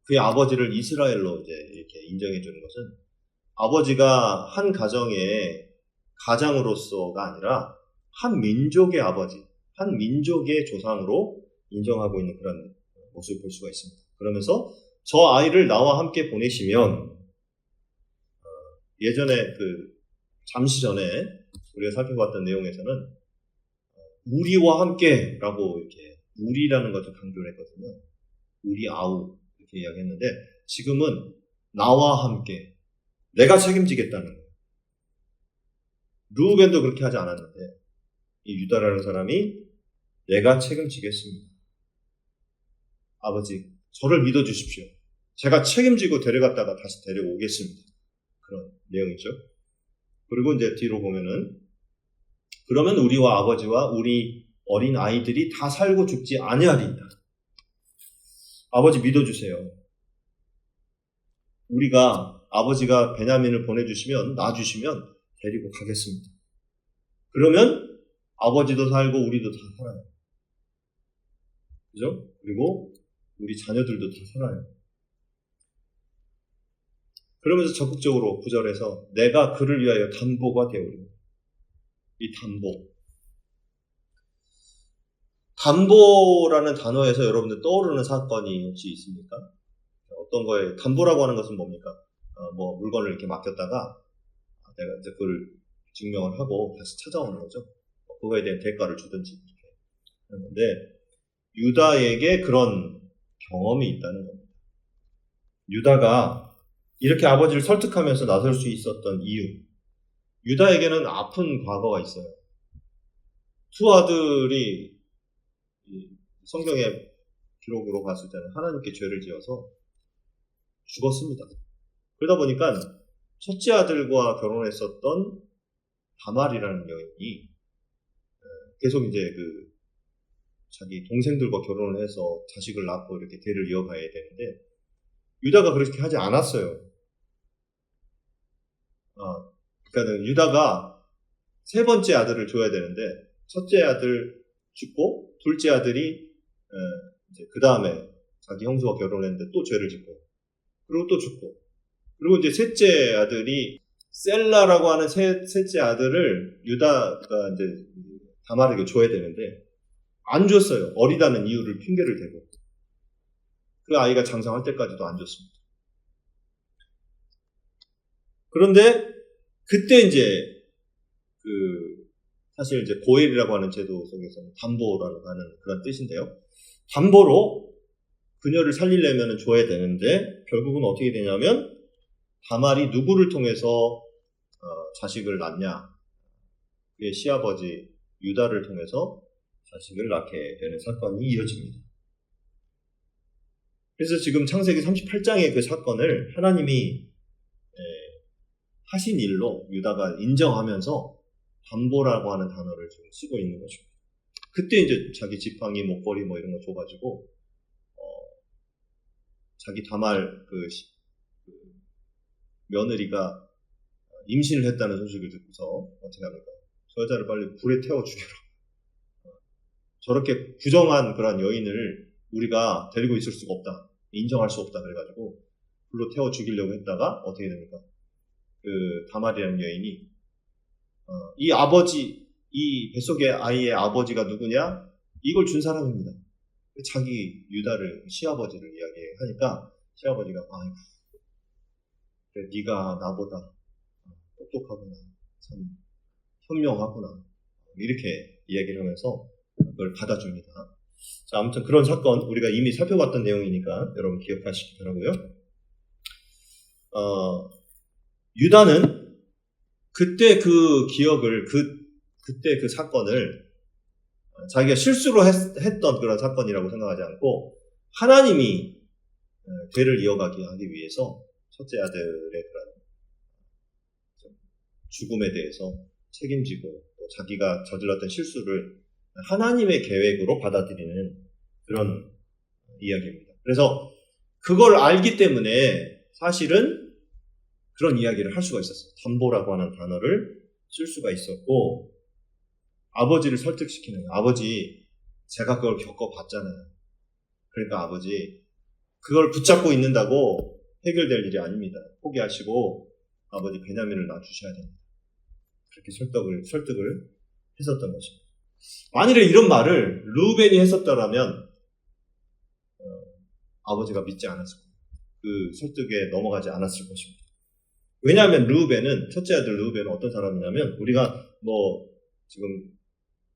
그의 아버지를 이스라엘로 이제 이렇게 인정해 주는 것은 아버지가 한 가정의 가장으로서가 아니라 한 민족의 아버지, 한 민족의 조상으로 인정하고 있는 그런 모습을 볼 수가 있습니다. 그러면서 저 아이를 나와 함께 보내시면 예전에 잠시 전에 우리가 살펴봤던 내용에서는 우리와 함께라고 이렇게 우리라는 것을 강조를 했거든요. 우리 아우 이렇게 이야기했는데 지금은 나와 함께 내가 책임지겠다는 거예요. 루벤도 그렇게 하지 않았는데 이 유다라는 사람이 내가 책임지겠습니다. 아버지 저를 믿어주십시오. 제가 책임지고 데려갔다가 다시 데려오겠습니다. 그런 내용이죠. 그리고 이제 뒤로 보면은 그러면 우리와 아버지와 우리 어린 아이들이 다 살고 죽지 아니하리이다. 아버지 믿어주세요. 아버지가 베냐민을 보내주시면 놔주시면 데리고 가겠습니다. 그러면 아버지도 살고 우리도 다 살아요. 그죠? 그리고 우리 자녀들도 다 살아요. 그러면서 적극적으로 구절에서 내가 그를 위하여 담보가 되오리니. 이 담보라는 단어에서 여러분들 떠오르는 사건이 혹시 있습니까? 어떤 거에 담보라고 하는 것은 뭡니까? 물건을 이렇게 맡겼다가 내가 이제 그걸 증명을 하고 다시 찾아오는 거죠. 그거에 대한 대가를 주든지 이렇게 하는 건데, 유다에게 그런 경험이 있다는 겁니다. 유다가 이렇게 아버지를 설득하면서 나설 수 있었던 이유, 유다에게는 아픈 과거가 있어요. 두 아들이 성경의 기록으로 봤을 때는 하나님께 죄를 지어서 죽었습니다. 그러다 보니까 첫째 아들과 결혼했었던 다말이라는 여인이 계속 이제 자기 동생들과 결혼을 해서 자식을 낳고 이렇게 대를 이어가야 되는데, 유다가 그렇게 하지 않았어요. 그러니까 유다가 세 번째 아들을 줘야 되는데, 첫째 아들 죽고 둘째 아들이 그 다음에 자기 형수와 결혼했는데 또 죄를 짓고, 그리고 또 죽고, 그리고 이제 셋째 아들이 셀라라고 하는 셋째 아들을 유다가 이제 다말에게 줘야 되는데 안 줬어요. 어리다는 이유를 핑계를 대고. 그 아이가 장성할 때까지도 안 줬습니다. 그런데 그때 이제 사실 이제 고엘이라고 하는 제도 속에서는 담보라고 하는 그런 뜻인데요. 담보로 그녀를 살리려면 줘야 되는데 결국은 어떻게 되냐면 다말이 누구를 통해서 자식을 낳냐? 그의 시아버지 유다를 통해서 자식을 낳게 되는 사건이 이어집니다. 그래서 지금 창세기 38장의 그 사건을 하나님이 하신 일로 유다가 인정하면서 담보라고 하는 단어를 지금 쓰고 있는 거죠. 그때 이제 자기 지팡이, 목걸이 뭐 이런 거 줘가지고 자기 다말 며느리가 임신을 했다는 소식을 듣고서 어떻게 합니까? 저 여자를 빨리 불에 태워 죽여라. 저렇게 부정한 그런 여인을 우리가 데리고 있을 수가 없다. 인정할 수 없다. 그래가지고 불로 태워 죽이려고 했다가 어떻게 됩니까? 다말이라는 여인이 이 아버지, 이 뱃속의 아이의 아버지가 누구냐? 이걸 준 사람입니다. 자기 유다를, 시아버지를 이야기하니까 시아버지가 아이고, 그래, 네가 나보다 똑똑하구나, 참 현명하구나, 이렇게 이야기를 하면서 그걸 받아줍니다. 자, 아무튼 그런 사건 우리가 이미 살펴봤던 내용이니까 여러분 기억하시기 바라고요. 유다는 그때 그 기억을, 그때 그 사건을 자기가 실수로 했던 그런 사건이라고 생각하지 않고 하나님이 대를 이어가게 하기 위해서 첫째 아들의 그런 죽음에 대해서 책임지고 또 자기가 저질렀던 실수를 하나님의 계획으로 받아들이는 그런 이야기입니다. 그래서 그걸 알기 때문에 사실은 그런 이야기를 할 수가 있었어요. 담보라고 하는 단어를 쓸 수가 있었고, 아버지를 설득시키는, 아버지 제가 그걸 겪어봤잖아요. 그러니까 아버지 그걸 붙잡고 있는다고 해결될 일이 아닙니다. 포기하시고 아버지 베냐민을 낳아주셔야 됩니다. 그렇게 설득을 했었던 것입니다. 만일에 이런 말을 르우벤이 했었더라면 아버지가 믿지 않았을 겁니다. 그 설득에 넘어가지 않았을 것입니다. 왜냐하면 르우벤은, 첫째 아들 르우벤은 어떤 사람이냐면, 우리가 뭐 지금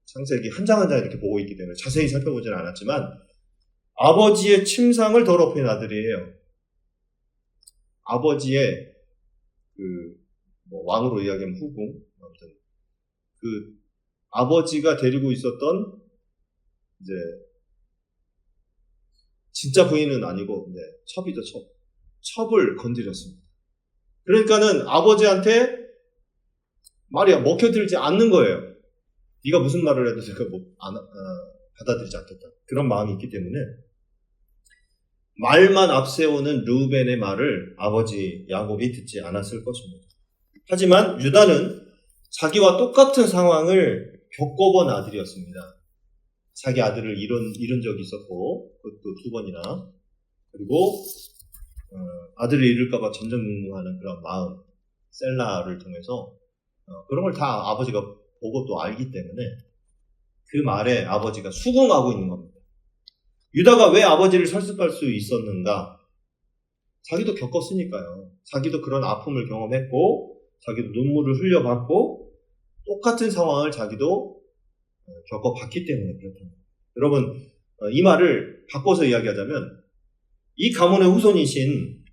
창세기 한 장 한 장 이렇게 보고 있기 때문에 자세히 살펴보지는 않았지만 아버지의 침상을 더럽힌 아들이에요. 아버지의 왕으로 이야기하면 후궁, 아무튼 아버지가 데리고 있었던 이제 진짜 부인은 아니고 첩이죠, 첩. 첩을 건드렸습니다. 그러니까는 아버지한테 말이 먹혀들지 않는 거예요. 네가 무슨 말을 해도 제가 받아들이지 않겠다. 그런 마음이 있기 때문에 말만 앞세우는 르우벤의 말을 아버지 야곱이 듣지 않았을 것입니다. 하지만 유다는 자기와 똑같은 상황을 겪어본 아들이었습니다. 자기 아들을 잃은 적이 있었고, 그것도 2번이나, 그리고 아들을 잃을까봐 전전긍긍하는 그런 마음, 셀라를 통해서 그런 걸 다 아버지가 보고 또 알기 때문에 그 말에 아버지가 수긍하고 있는 겁니다. 유다가 왜 아버지를 설득할 수 있었는가? 자기도 겪었으니까요. 자기도 그런 아픔을 경험했고, 자기도 눈물을 흘려봤고, 똑같은 상황을 자기도 겪어봤기 때문에 그렇다는 거예요. 여러분, 이 말을 바꿔서 이야기하자면 이 가문의 후손이신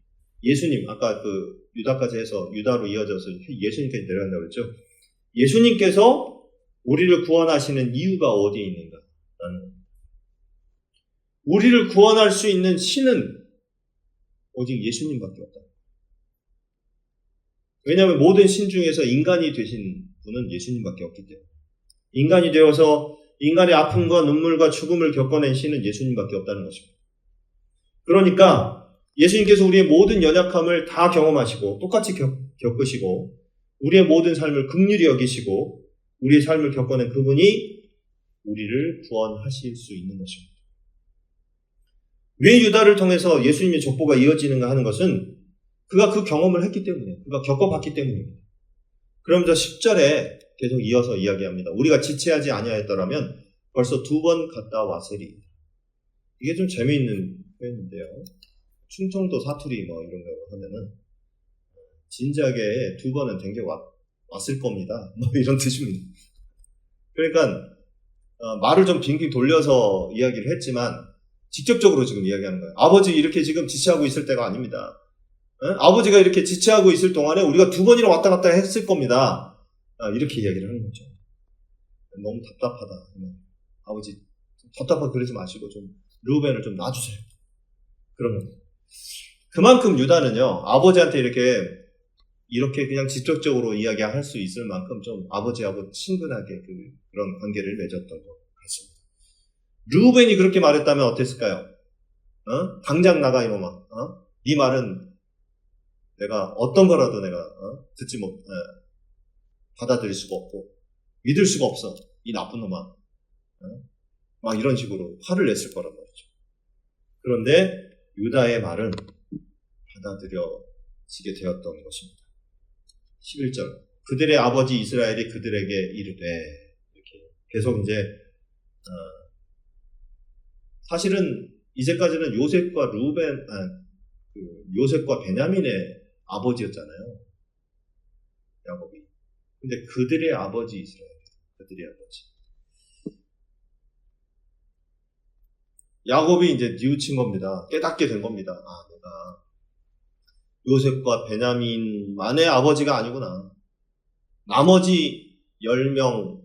예수님, 아까 그 유다까지 해서 유다로 이어져서 예수님까지 내려간다고 그랬죠. 예수님께서 우리를 구원하시는 이유가 어디에 있는가? 우리를 구원할 수 있는 신은 오직 예수님밖에 없다. 왜냐하면 모든 신 중에서 인간이 되신 분은 예수님밖에 없기 때문에. 인간이 되어서 인간의 아픔과 눈물과 죽음을 겪어낸 신은 예수님밖에 없다는 것입니다. 그러니까 예수님께서 우리의 모든 연약함을 다 경험하시고 똑같이 겪으시고 우리의 모든 삶을 긍휼히 여기시고 우리의 삶을 겪어낸 그분이 우리를 구원하실 수 있는 것입니다. 왜 유다를 통해서 예수님의 족보가 이어지는가 하는 것은 그가 그 경험을 했기 때문에, 그가 겪어봤기 때문입니다. 그러면서 10절에 계속 이어서 이야기합니다. 우리가 지체하지 아니하였더라면 벌써 2번 갔다 왔으리. 이게 좀 재미있는 표현인데요. 충청도 사투리 뭐 이런 거 하면은 진작에 2번은 된 게 왔을 겁니다. 뭐 이런 뜻입니다. 그러니까 말을 좀 빙빙 돌려서 이야기를 했지만 직접적으로 지금 이야기하는 거예요. 아버지 이렇게 지금 지체하고 있을 때가 아닙니다. 아버지가 이렇게 지체하고 있을 동안에 우리가 2번이나 왔다 갔다 했을 겁니다. 이렇게 이야기를 하는 거죠. 너무 답답하다. 아버지 답답하게 그러지 마시고 좀 르우벤을 좀 놔주세요. 그런 겁니다. 그만큼 유다는요, 아버지한테 이렇게 그냥 직접적으로 이야기할 수 있을 만큼 좀 아버지하고 친근하게 그런 관계를 맺었던 것 같습니다. 르우벤이 그렇게 말했다면 어땠을까요? 당장 나가 이놈아. 네 말은 내가 어떤 거라도 내가 듣지 못, 받아들일 수가 없고 믿을 수가 없어. 이 나쁜 놈아. 막 이런 식으로 화를 냈을 거란 말이죠. 그런데 유다의 말은 받아들여지게 되었던 것입니다. 11절. 그들의 아버지 이스라엘이 그들에게 이르되, 이렇게 계속 이제 사실은 이제까지는 요셉과 베냐민의 아버지였잖아요. 야곱이. 근데 그들의 아버지 이스라엘, 그들의 아버지. 야곱이 이제 뉘우친 겁니다. 깨닫게 된 겁니다. 내가 요셉과 베냐민만의 아버지가 아니구나. 나머지 10명의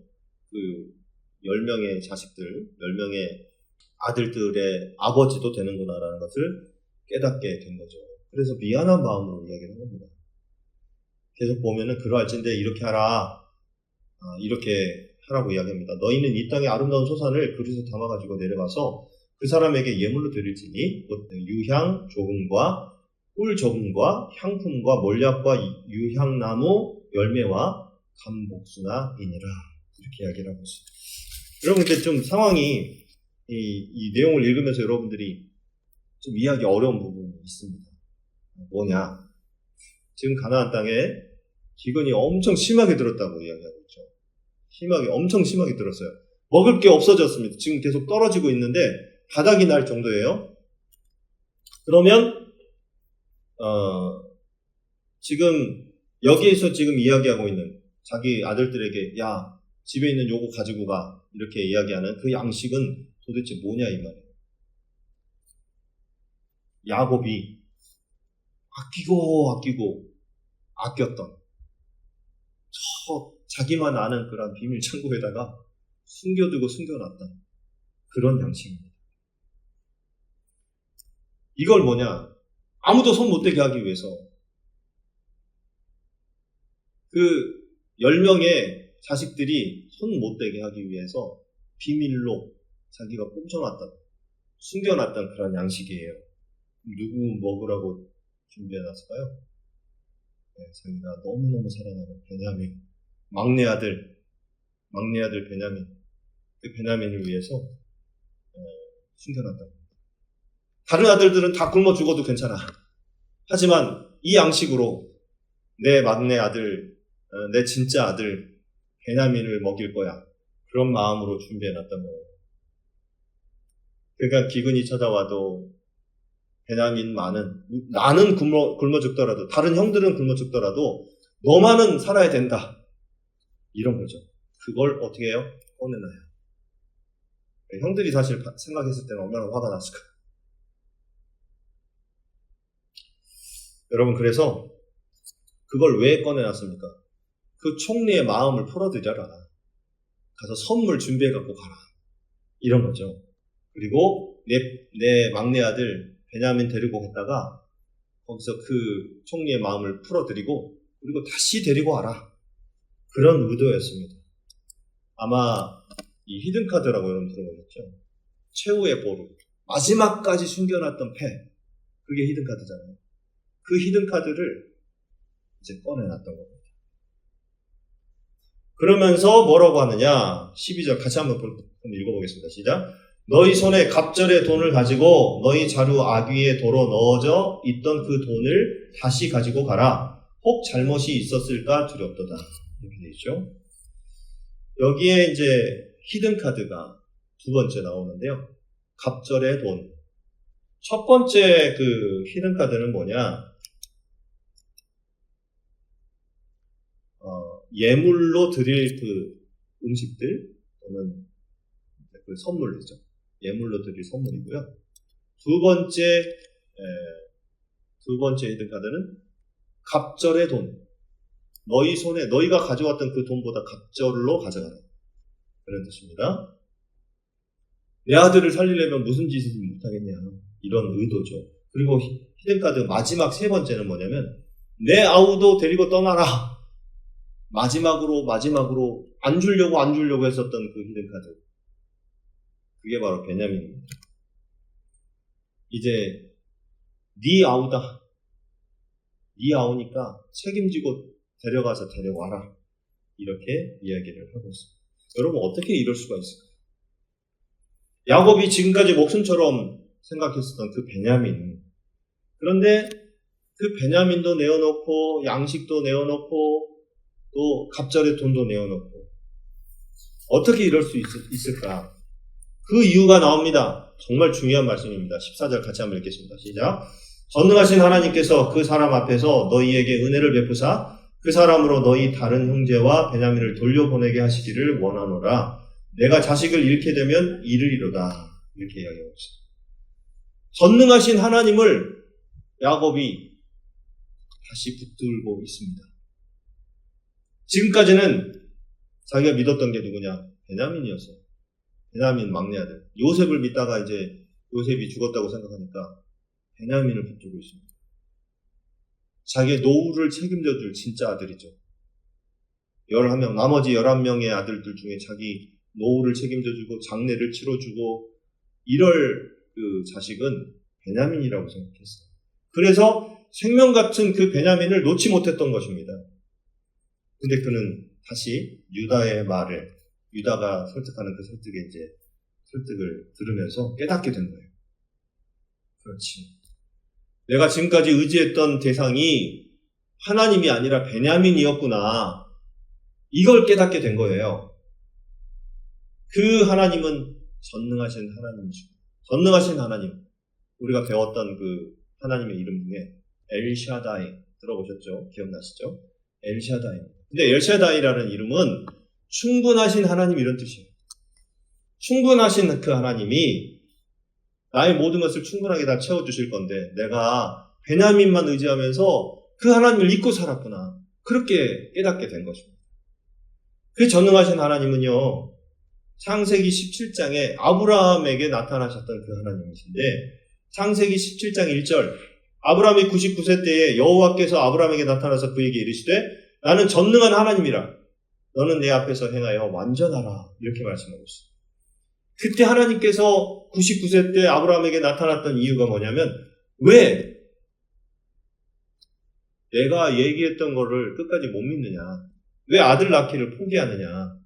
자식들, 10명의 아들들의 아버지도 되는구나라는 것을 깨닫게 된 거죠. 그래서 미안한 마음으로 이야기를 한 겁니다. 계속 보면은 그러할진대 이렇게 하라, 이렇게 하라고 이야기합니다. 너희는 이 땅의 아름다운 소산을 그릇에 담아가지고 내려가서 그 사람에게 예물로 드릴지니 곧 유향 조금과 꿀 조금과 향품과 몰약과 유향나무 열매와 감복수나 이니라, 이렇게 이야기를 하고 있습니다. 여러분, 근데 좀 상황이 이 내용을 읽으면서 여러분들이 좀 이해하기 어려운 부분이 있습니다. 뭐냐? 지금 가나안 땅에 기근이 엄청 심하게 들었다고 이야기하고 있죠. 엄청 심하게 들었어요. 먹을 게 없어졌습니다. 지금 계속 떨어지고 있는데 바닥이 날 정도예요. 그러면 지금 여기에서 지금 이야기하고 있는 자기 아들들에게 야, 집에 있는 요거 가지고 가, 이렇게 이야기하는 그 양식은 도대체 뭐냐 이 말이에요. 야곱이 아꼈던 자기만 아는 그런 비밀 창고에다가 숨겨두고 숨겨놨던 그런 양식입니다. 이걸 뭐냐? 아무도 손 못대게 하기 위해서 그 10명의 자식들이 손 못대게 하기 위해서 비밀로 자기가 훔쳐놨던, 숨겨놨던 그런 양식이에요. 누구 먹으라고 준비해놨을까요? 네, 자기가 너무너무 사랑하는 베냐민, 막내 아들 베냐민, 그 베냐민을 위해서 숨겨놨다. 다른 아들들은 다 굶어 죽어도 괜찮아. 하지만 이 양식으로 내 막내 아들, 내 진짜 아들 베냐민을 먹일 거야. 그런 마음으로 준비해놨던 거예요. 그러니까 기근이 찾아와도 나는 굶어 죽더라도, 다른 형들은 굶어 죽더라도 너만은 살아야 된다. 이런 거죠. 그걸 어떻게 해요? 꺼내놔요. 형들이 사실 생각했을 때는 얼마나 화가 났을까. 여러분, 그래서 그걸 왜 꺼내놨습니까? 그 총리의 마음을 풀어드려라. 가서 선물 준비해갖고 가라. 이런 거죠. 그리고 내 막내 아들 베냐민 데리고 갔다가 거기서 그 총리의 마음을 풀어드리고 그리고 다시 데리고 와라. 그런 의도였습니다. 아마 이 히든카드라고 여러분 들어보셨죠? 최후의 보루. 마지막까지 숨겨놨던 패. 그게 히든카드잖아요. 그 히든카드를 이제 꺼내놨던 겁니다. 그러면서 뭐라고 하느냐? 12절 같이 한번 읽어보겠습니다. 시작. 너희 손에 갑절의 돈을 가지고 너희 자루 아귀에 도로 넣어져 있던 그 돈을 다시 가지고 가라. 혹 잘못이 있었을까 두렵도다. 이렇게 되어 있죠. 여기에 이제 히든카드가 두 번째 나오는데요. 갑절의 돈. 첫 번째 그 히든카드는 뭐냐? 예물로 드릴 그 음식들 또는 그 선물이죠. 예물로 드릴 선물이고요. 두 번째 히든카드는 갑절의 돈. 너희 손에 너희가 가져왔던 그 돈보다 갑절로 가져가라. 그런 뜻입니다. 내 아들을 살리려면 무슨 짓을 못하겠냐. 이런 의도죠. 그리고 히든카드 마지막 세 번째는 뭐냐면 내 아우도 데리고 떠나라. 마지막으로 안 주려고 했었던 그 히든카드. 그게 바로 베냐민입니다. 이제 네 아우다. 네 아우니까 책임지고 데려가서 데려와라. 이렇게 이야기를 하고 있습니다. 여러분 어떻게 이럴 수가 있을까요? 야곱이 지금까지 목숨처럼 생각했었던 그 베냐민. 그런데 그 베냐민도 내어놓고 양식도 내어놓고 또 갑절의 돈도 내어놓고 어떻게 이럴 수 있을까? 그 이유가 나옵니다. 정말 중요한 말씀입니다. 14절 같이 한번 읽겠습니다. 시작. 전능하신 하나님께서 그 사람 앞에서 너희에게 은혜를 베푸사 그 사람으로 너희 다른 형제와 베냐민을 돌려보내게 하시기를 원하노라. 내가 자식을 잃게 되면 이르리로다. 이렇게 이야기하고 있습니다. 전능하신 하나님을 야곱이 다시 붙들고 있습니다. 지금까지는 자기가 믿었던 게 누구냐? 베냐민이었어요. 베냐민 막내 아들. 요셉을 믿다가 이제 요셉이 죽었다고 생각하니까 베냐민을 붙들고 있습니다. 자기의 노후를 책임져줄 진짜 아들이죠. 11명, 나머지 11명의 아들들 중에 자기 노후를 책임져주고 장례를 치러주고 이럴 그 자식은 베냐민이라고 생각했어요. 그래서 생명 같은 그 베냐민을 놓지 못했던 것입니다. 근데 그는 다시 유다의 말을, 유다가 설득하는 그 설득을 들으면서 깨닫게 된 거예요. 그렇지. 내가 지금까지 의지했던 대상이 하나님이 아니라 베냐민이었구나. 이걸 깨닫게 된 거예요. 그 하나님은 전능하신 하나님이시고, 전능하신 하나님. 우리가 배웠던 그 하나님의 이름 중에 엘샤다이 들어보셨죠? 기억나시죠? 엘샤다이입니다. 근데 엘샤다이라는 이름은 충분하신 하나님 이런 뜻이에요. 충분하신 그 하나님이 나의 모든 것을 충분하게 다 채워주실 건데 내가 베냐민만 의지하면서 그 하나님을 잊고 살았구나. 그렇게 깨닫게 된 것입니다. 그 전능하신 하나님은요. 창세기 17장에 아브라함에게 나타나셨던 그 하나님이신데 창세기 17장 1절 아브라함이 99세 때에 여호와께서 아브라함에게 나타나서 그에게 이르시되 나는 전능한 하나님이라 너는 내 앞에서 행하여 완전하라 이렇게 말씀하고 있습니다. 그때 하나님께서 99세 때 아브라함에게 나타났던 이유가 뭐냐면 왜 내가 얘기했던 거를 끝까지 못 믿느냐? 왜 아들 낳기를 포기하느냐?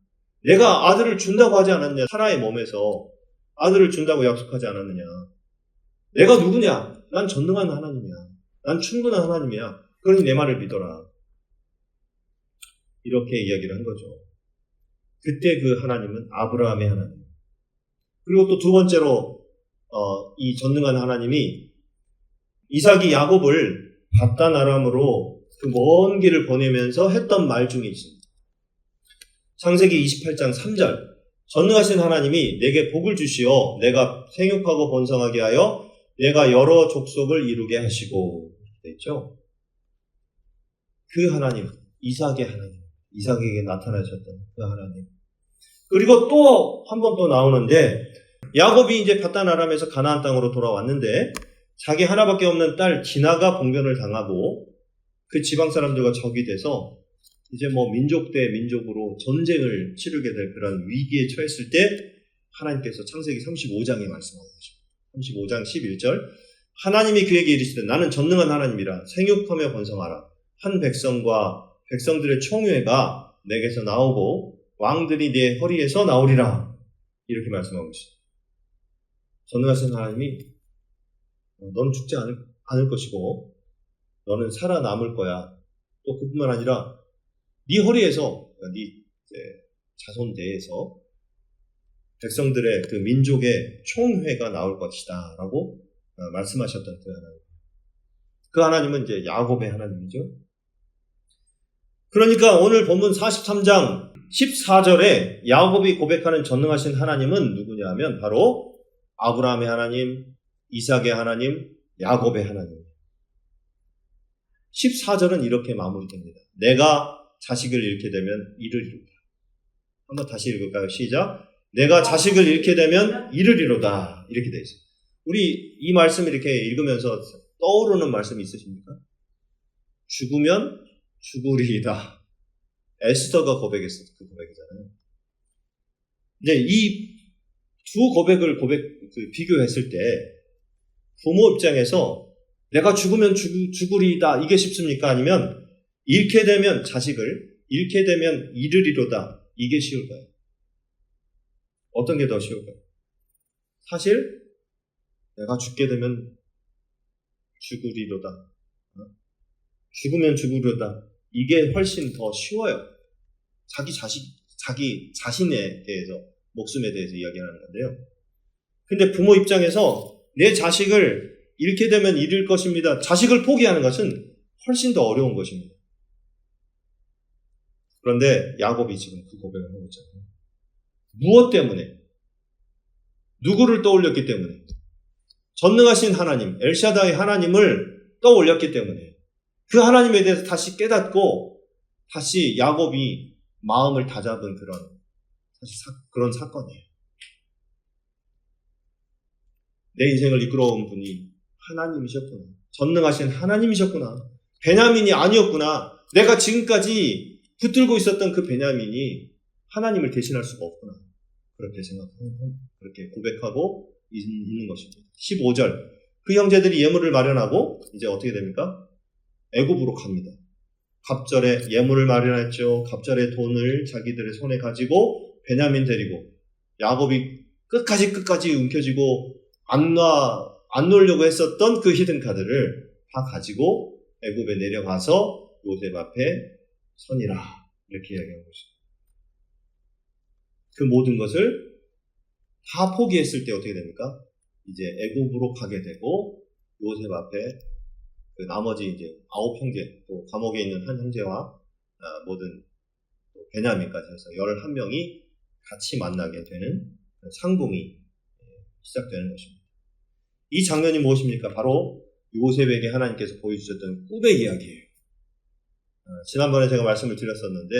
내가 아들을 준다고 하지 않았느냐? 사라의 몸에서 아들을 준다고 약속하지 않았느냐? 내가 누구냐? 난 전능한 하나님이야. 난 충분한 하나님이야. 그러니 내 말을 믿어라. 이렇게 이야기를 한 거죠. 그때 그 하나님은 아브라함의 하나님. 그리고 또 두 번째로 이 전능한 하나님이 이삭이 야곱을 바단 아람으로 그 먼 길을 보내면서 했던 말 중에 있습니다. 창세기 28장 3절 전능하신 하나님이 내게 복을 주시어 내가 생육하고 번성하게 하여 내가 여러 족속을 이루게 하시고 됐죠. 그 하나님, 이삭의 하나님, 이삭에게 나타나셨던 그 하나님. 그리고 또 한 번 또 나오는데 야곱이 이제 파단 아람에서 가나안 땅으로 돌아왔는데 자기 하나밖에 없는 딸 디나가 봉변을 당하고 그 지방 사람들과 적이 돼서 이제 뭐 민족 대 민족으로 전쟁을 치르게 될 그런 위기에 처했을 때 하나님께서 창세기 35장에 말씀하고 계십니다. 35장 11절 하나님이 그에게 이르시되 나는 전능한 하나님이라 생육하며 번성하라. 한 백성과 백성들의 총회가 내게서 나오고 왕들이 내 허리에서 나오리라. 이렇게 말씀하고 있습니다. 전능하신 하나님이 너는 죽지 않을 것이고 너는 살아남을 거야. 또 그뿐만 아니라 네 허리에서 네 자손대에서 백성들의 그 민족의 총회가 나올 것이다 라고 말씀하셨던 그 하나님. 그 하나님은 이제 야곱의 하나님이죠. 그러니까 오늘 본문 43장 14절에 야곱이 고백하는 전능하신 하나님은 누구냐 하면 바로 아브라함의 하나님, 이삭의 하나님, 야곱의 하나님. 14절은 이렇게 마무리됩니다. 내가 자식을 잃게 되면 이를 이루다. 한번 다시 읽을까요? 시작. 내가 자식을 잃게 되면 이를 이루다. 이렇게 되어 있어요. 우리 이 말씀 이렇게 읽으면서 떠오르는 말씀이 있으십니까? 죽으면 죽으리이다. 에스더가 고백했어요. 그 고백이잖아요. 이제 이 두 고백을 비교했을 때 부모 입장에서 내가 죽으면 죽으리이다. 이게 쉽습니까? 아니면 잃게 되면 자식을 잃게 되면 이르리로다. 이게 쉬울까요? 어떤 게 더 쉬울까요? 사실 내가 죽게 되면 죽으리로다. 죽으면 죽으리로다. 이게 훨씬 더 쉬워요. 자기 자신에 대해서, 목숨에 대해서 이야기하는 건데요. 근데 부모 입장에서 내 자식을 잃게 되면 잃을 것입니다. 자식을 포기하는 것은 훨씬 더 어려운 것입니다. 그런데 야곱이 지금 그 고백을 하고 있잖아요. 무엇 때문에? 누구를 떠올렸기 때문에? 전능하신 하나님, 엘샤다의 하나님을 떠올렸기 때문에 그 하나님에 대해서 다시 깨닫고 다시 야곱이 마음을 다잡은 그런 사건이에요. 내 인생을 이끌어온 분이 하나님이셨구나. 전능하신 하나님이셨구나. 베냐민이 아니었구나. 내가 지금까지 붙들고 있었던 그 베냐민이 하나님을 대신할 수가 없구나. 그렇게 생각하고 그렇게 고백하고 있는 것입니다. 15절 그 형제들이 예물을 마련하고 이제 어떻게 됩니까? 애굽으로 갑니다. 갑절에 예물을 마련했죠. 갑절에 돈을 자기들의 손에 가지고 베냐민 데리고 야곱이 끝까지 움켜쥐고 안 놓으려고 했었던 그 히든카드를 다 가지고 애굽에 내려가서 요셉 앞에 선이라 이렇게 이야기하고 있습니다. 그 모든 것을 다 포기했을 때 어떻게 됩니까? 이제 애굽으로 가게 되고 요셉 앞에 그 나머지 이제 9 형제 또 감옥에 있는 한 형제와 모든 베냐민까지 해서 11명이 같이 만나게 되는 상봉이 시작되는 것입니다. 이 장면이 무엇입니까? 바로 요셉에게 하나님께서 보여주셨던 꿈의 이야기예요. 지난번에 제가 말씀을 드렸었는데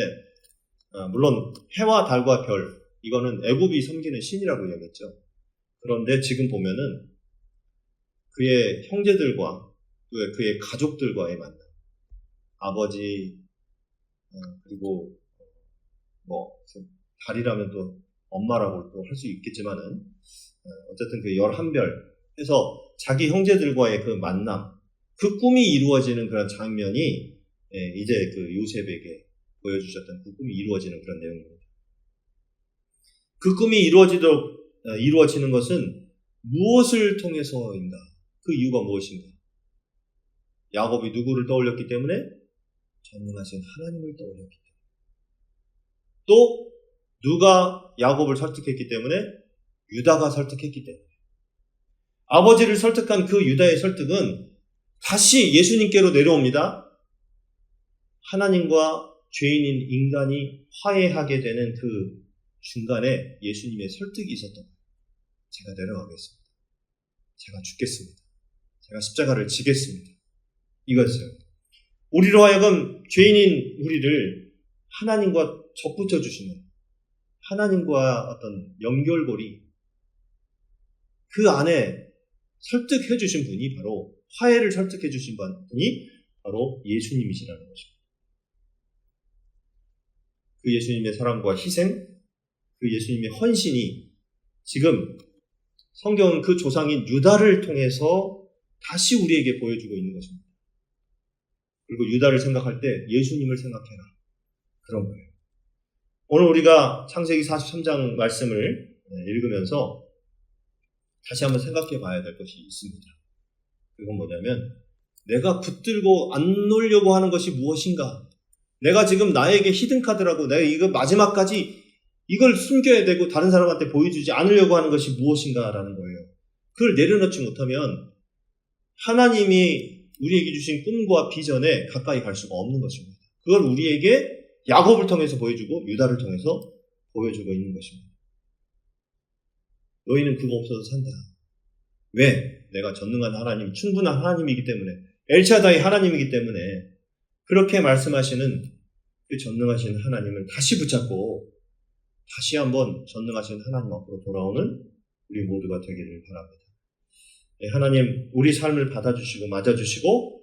물론 해와 달과 별 이거는 애굽이 섬기는 신이라고 이야기했죠. 그런데 지금 보면은 그의 형제들과 또 그의 가족들과의 만남, 아버지 그리고 뭐 달이라면 또 엄마라고 또 할 수 있겠지만은 어쨌든 그 11별 해서 자기 형제들과의 그 만남, 그 꿈이 이루어지는 그런 장면이 이제 그 요셉에게 보여주셨던 그 꿈이 이루어지는 그런 내용입니다. 그 꿈이 이루어지는 것은 무엇을 통해서인가? 그 이유가 무엇인가? 야곱이 누구를 떠올렸기 때문에? 전능하신 하나님을 떠올렸기 때문에. 또 누가 야곱을 설득했기 때문에? 유다가 설득했기 때문에. 아버지를 설득한 그 유다의 설득은 다시 예수님께로 내려옵니다. 하나님과 죄인인 인간이 화해하게 되는 그 중간에 예수님의 설득이 있었던 거예요. 제가 내려가겠습니다. 제가 죽겠습니다. 제가 십자가를 지겠습니다. 이거였어요. 우리로 하여금 죄인인 우리를 하나님과 접붙여 주시는 하나님과 어떤 연결고리, 그 안에 설득해 주신 분이 바로, 화해를 설득해 주신 분이 바로 예수님이시라는 것입니다. 그 예수님의 사랑과 희생, 그 예수님의 헌신이 지금 성경은 그 조상인 유다를 통해서 다시 우리에게 보여주고 있는 것입니다. 그리고 유다를 생각할 때 예수님을 생각해라. 그런 거예요. 오늘 우리가 창세기 43장 말씀을 읽으면서 다시 한번 생각해 봐야 될 것이 있습니다. 그건 뭐냐면, 내가 붙들고 안놓으려고 하는 것이 무엇인가? 내가 지금 나에게 히든카드라고 내가 이거 마지막까지 이걸 숨겨야 되고 다른 사람한테 보여주지 않으려고 하는 것이 무엇인가라는 거예요. 그걸 내려놓지 못하면 하나님이 우리에게 주신 꿈과 비전에 가까이 갈 수가 없는 것입니다. 그걸 우리에게 야곱을 통해서 보여주고 유다를 통해서 보여주고 있는 것입니다. 너희는 그거 없어서 산다. 왜? 내가 전능한 하나님, 충분한 하나님이기 때문에, 엘샤다이 하나님이기 때문에 그렇게 말씀하시는 그 전능하신 하나님을 다시 붙잡고 다시 한번 전능하신 하나님 앞으로 돌아오는 우리 모두가 되기를 바랍니다. 하나님, 우리 삶을 받아주시고 맞아주시고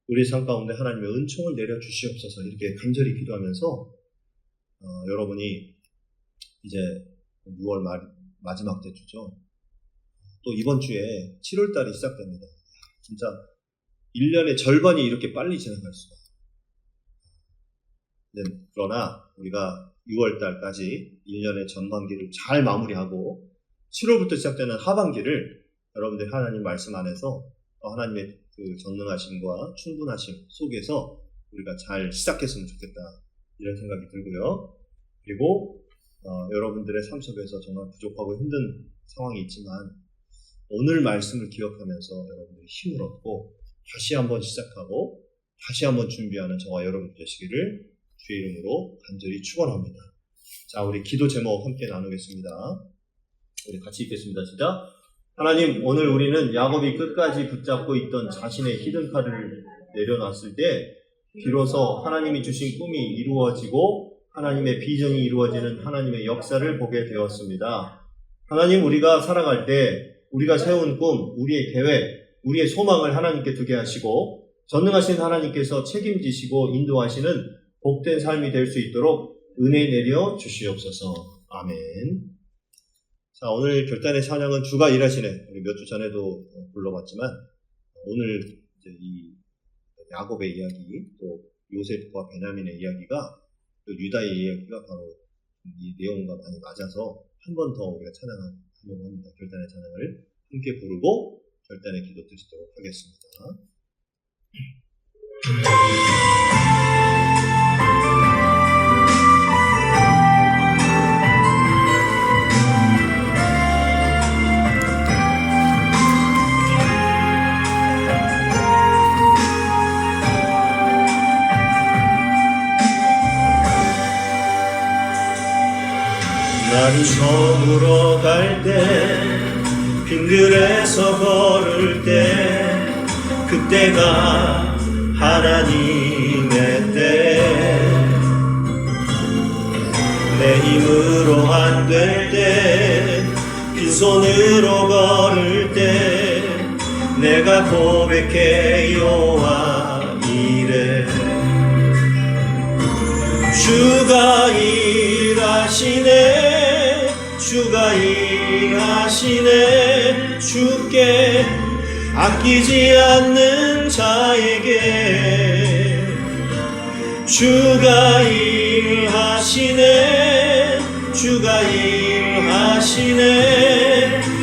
우리 삶 가운데 하나님의 은총을 내려주시옵소서, 이렇게 간절히 기도하면서 여러분이 이제 6월 마지막 대주죠. 또 이번 주에 7월달이 시작됩니다. 진짜 1년의 절반이 이렇게 빨리 지나갈 수가. 그러나 우리가 6월달까지 1년의 전반기를 잘 마무리하고 7월부터 시작되는 하반기를 여러분들 하나님 말씀 안에서 하나님의 그 전능하심과 충분하심 속에서 우리가 잘 시작했으면 좋겠다, 이런 생각이 들고요. 그리고 여러분들의 삶 속에서 정말 부족하고 힘든 상황이 있지만 오늘 말씀을 기억하면서 여러분들이 힘을 얻고 다시 한번 시작하고 다시 한번 준비하는 저와 여러분 되시기를 주의 이름으로 간절히 축원합니다. 자, 우리 기도 제목 함께 나누겠습니다. 우리 같이 읽겠습니다. 시작. 하나님, 오늘 우리는 야곱이 끝까지 붙잡고 있던 자신의 히든카드를 내려놨을 때 비로소 하나님이 주신 꿈이 이루어지고 하나님의 비전이 이루어지는 하나님의 역사를 보게 되었습니다. 하나님, 우리가 살아갈 때 우리가 세운 꿈, 우리의 계획, 우리의 소망을 하나님께 두게 하시고 전능하신 하나님께서 책임지시고 인도하시는 복된 삶이 될 수 있도록 은혜 내려 주시옵소서. 아멘. 자, 오늘 결단의 찬양은 주가 일하시네. 우리 몇 주 전에도 불러봤지만 오늘 이제 이 야곱의 이야기, 또 요셉과 베냐민의 이야기가, 또 유다의 이야기가 바로 이 내용과 많이 맞아서 한 번 더 우리가 찬양하려고 합니다. 결단의 찬양을 함께 부르고 결단의 기도 드리도록 하겠습니다. 난 처음으로 갈 때, 빈들에서 걸을 때, 그때가 하나님의 때, 내 힘으로 안 될 때, 빈손으로 걸을 때, 내가 고백해 여호와 이래. 주가 일하시네, 주가 일하시네. 주께 아끼지 않는 자에게 주가 일하시네, 주가 일하시네.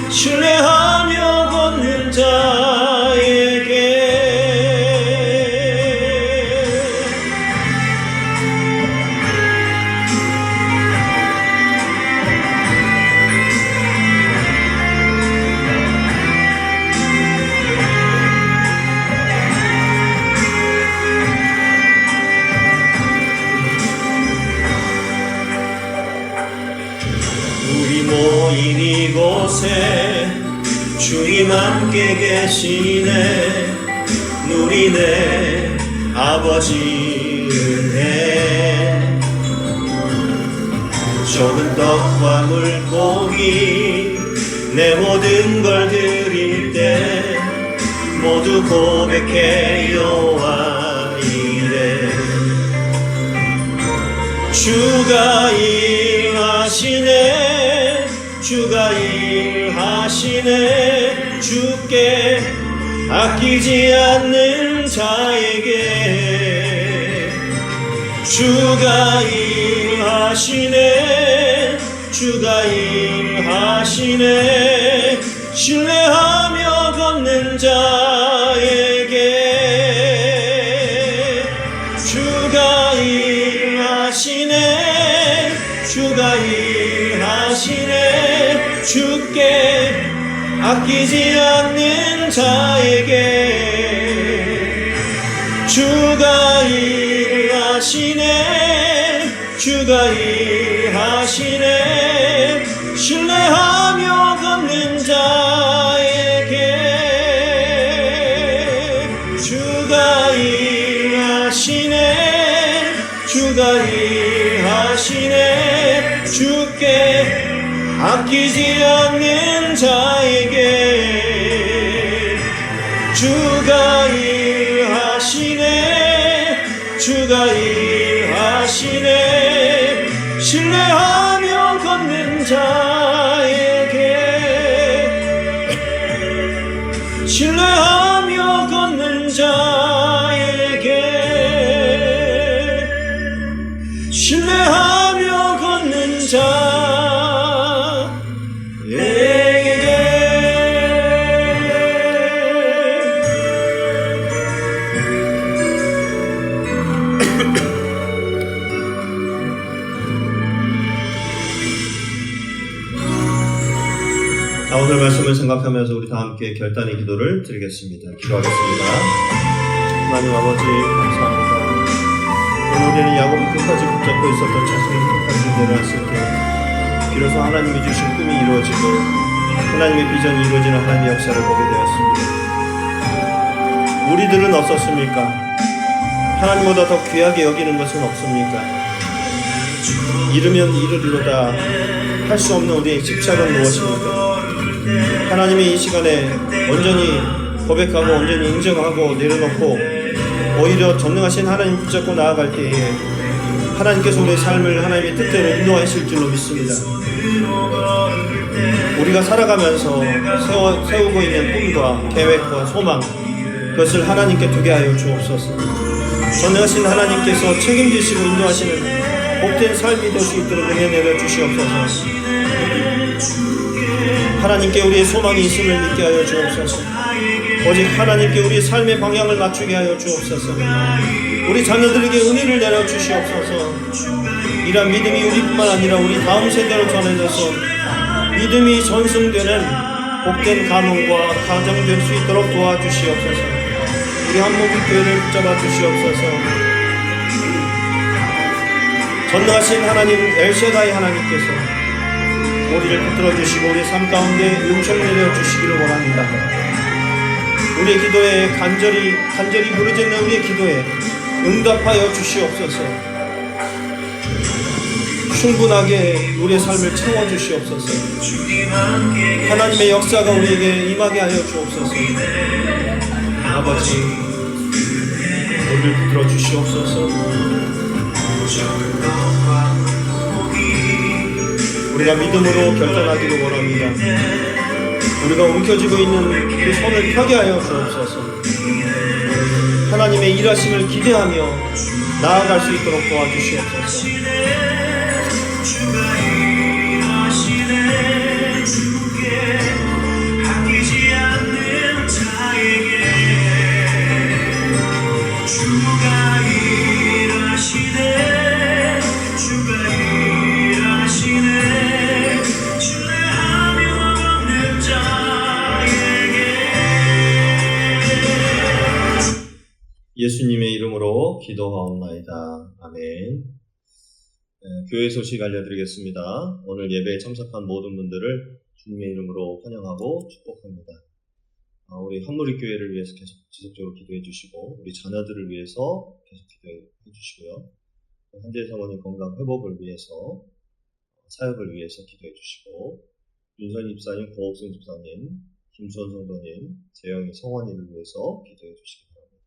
신뢰하며 걷는 자에게 주님 함께 계시네. 누리네 아버지 은혜. 적은 떡과 물고기 내 모든 걸 드릴 때 모두 고백해 여호와 이래. 주가 일하시네. 주가 일하시네. 주께 아끼지 않는 자에게. 주가 일하시네. 주가 일하시네. 신뢰하며 걷는 자에게. 주가 일하시네. 주가 일하시네. 주께 아끼지 않는 자에게. 주가 일하시네. 주가 일하시네. 신뢰하며 걷는 자에게. 주가 일하시네. 주가 일하시네. 주께 아끼지 않는 자에게. 주가 일하시네. 주가 일하시네. 신뢰하며 걷는 자에게. 신뢰하며 걷는 자에게. 신뢰하며 걷는 자에게. 오늘 말씀을 생각하면서 우리 다 함께 결단의 기도를 드리겠습니다. 기도하겠습니다. 하나님 아버지 감사합니다. 오늘 우리는 야곱이 끝까지 붙잡고 있었던 자신의 끝까지 내려왔을 때 비로소 하나님이 주신 꿈이 이루어지고 하나님의 비전이 이루어지는 하나님의 역사를 보게 되었습니다. 우리들은 어떻습니까? 하나님보다 더 귀하게 여기는 것은 없습니까? 이루면 이루리로다 할 수 없는 우리의 집착은 무엇입니까? 하나님이 이 시간에 온전히 고백하고 온전히 인정하고 내려놓고 오히려 전능하신 하나님 붙잡고 나아갈 때에 하나님께서 우리의 삶을 하나님의 뜻대로 인도하실 줄로 믿습니다. 우리가 살아가면서 세우고 있는 꿈과 계획과 소망, 그것을 하나님께 두게 하여 주옵소서. 전능하신 하나님께서 책임지시고 인도하시는 복된 삶이 될 수 있도록 은혜 내려 주시옵소서. 하나님께 우리의 소망이 있음을 믿게 하여 주옵소서. 오직 하나님께 우리의 삶의 방향을 맞추게 하여 주옵소서. 우리 자녀들에게 은혜를 내려 주시옵소서. 이러한 믿음이 우리뿐만 아니라 우리 다음 세대로 전해져서 믿음이 전승되는 복된 가문과 가정 될 수 있도록 도와주시옵소서. 우리 한목의 교회를 붙잡아 주시옵소서. 전능하신 하나님 엘샤다이 하나님께서 우리를 붙들어 주시고 우리의 삶 가운데 은총 내려 주시기를 원합니다. 우리의 기도에 간절히 부르짖는 우리의 기도에 응답하여 주시옵소서. 충분하게 우리의 삶을 채워 주시옵소서. 하나님의 역사가 우리에게 임하게 하여 주옵소서. 아버지, 우리를 붙들어 주시옵소서. 우리가 믿음으로 결단하기를 원합니다. 우리가 움켜쥐고 있는 그 손을 펴게 하여 주옵소서. 하나님의 일하심을 기대하며 나아갈 수 있도록 도와주시옵소서. 예수님의 이름으로 기도하옵나이다. 아멘. 교회 소식 알려드리겠습니다. 오늘 예배에 참석한 모든 분들을 주님의 이름으로 환영하고 축복합니다. 우리 한무리 교회를 위해서 계속 지속적으로 기도해 주시고 우리 자녀들을 위해서 계속 기도해 주시고요. 한재 사모님 건강 회복을 위해서 사역을 위해서 기도해 주시고 윤선희 집사님, 고옥승 집사님, 김수원 성도님, 재영이 성원이를 위해서 기도해 주시기 바랍니다.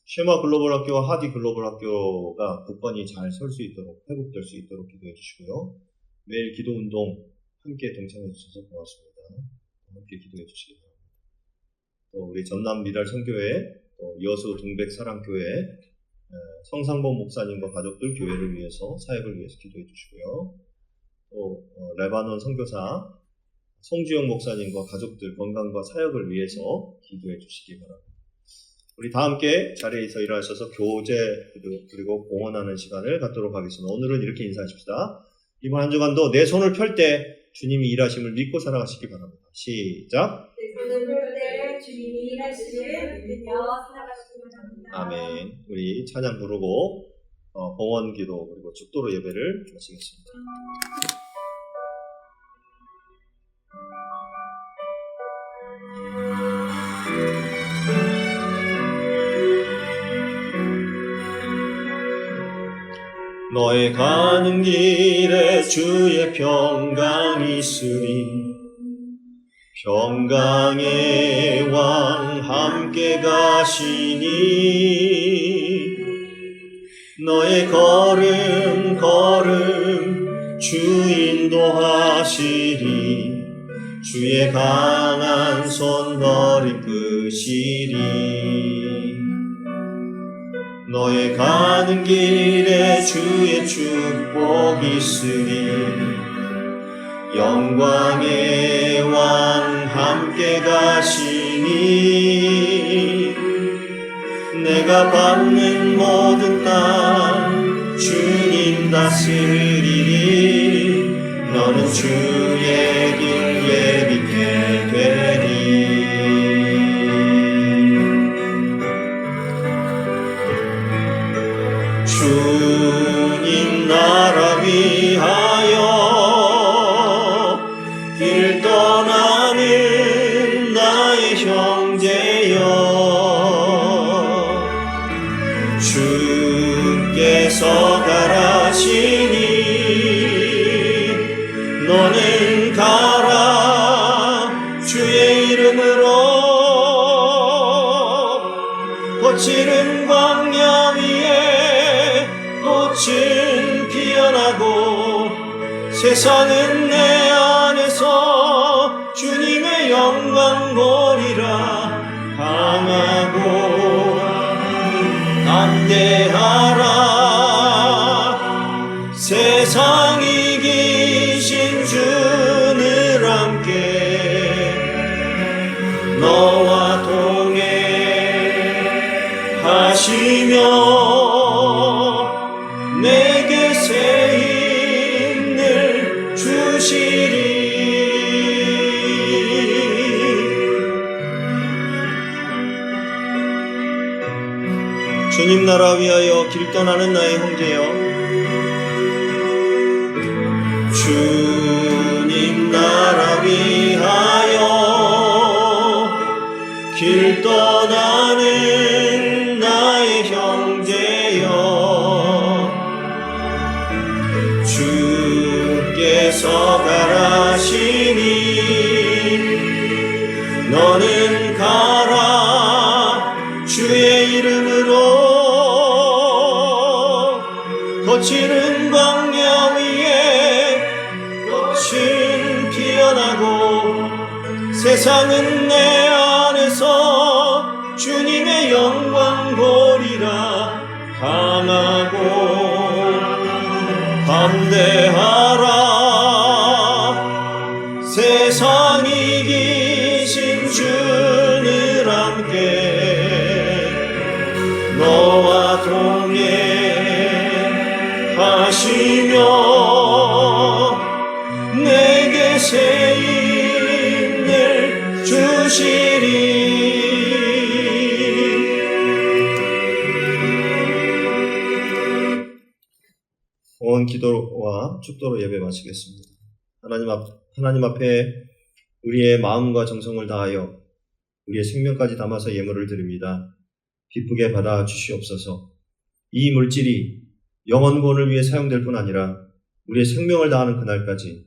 쉐마 글로벌 학교와 하디 글로벌 학교가 굳건히 잘 설 수 있도록 회복될 수 있도록 기도해 주시고요. 매일 기도 운동 함께 동참해 주셔서 고맙습니다. 함께 기도해 주시기 바랍니다. 또 우리 전남 미랄 선교회, 또 여수 동백 사랑교회 성상봉 목사님과 가족들 교회를 위해서 사역을 위해서 기도해 주시고요. 또 레바논 선교사 송주영 목사님과 가족들 건강과 사역을 위해서 기도해 주시기 바랍니다. 우리 다 함께 자리에서 일어나셔서 교제 그리고 공헌하는 시간을 갖도록 하겠습니다. 오늘은 이렇게 인사하십시다. 이번 한 주간도 내 손을 펼 때 주님이 일하심을 믿고 살아가시기 바랍니다. 시작. 내 손을 펼 때 주님이 일하심을 믿으며 살아가시기 바랍니다. 아멘. 우리 찬양 부르고 공헌 기도 그리고 축도로 예배를 마치겠습니다. 너의 가는 길에 주의 평강이 있으리 평강의 왕 함께 가시니 너의 걸음 주 인도하시리 주의 강한 손 널 이끄시리 너의 가는 길에 주의 축복이 있으리 영광의 왕 함께 가시니 내가 밟는 모든 땅 주님 다스리리 너는 주의 길 예비케 되리 주님 나라 위하여 길 떠나는 나의 형제여 주께서 가라시니 너는 가라 주의 이름으로 거칠은 광야 위에 꽃은 피어나고 세상은 내 안에서 주님의 영광 보리라 강하고 담대하라 세상 이기신 주를 함께 너와 동행하시며 내게 새 힘을 주시리 주님 나라 위하여 길 떠나는 나의 형제여 주님 나라 위하여 길 떠나는 나의 형제여 주께서 가라시니 너는 가라 주의 이름으로 거칠은 광야 위에 꽃은 피어나고 세상은 내 안에서 주님의 영광 보리라 강하고 담대하라 세상 이기신 주를 함께 너와 동행하시며 내게 새 힘을 주시리 온 기도와 축도로 예배 마치겠습니다. 하나님 앞에 우리의 마음과 정성을 다하여 우리의 생명까지 담아서 예물을 드립니다. 기쁘게 받아 주시옵소서. 이 물질이 영원 구원을 위해 사용될 뿐 아니라 우리의 생명을 다하는 그날까지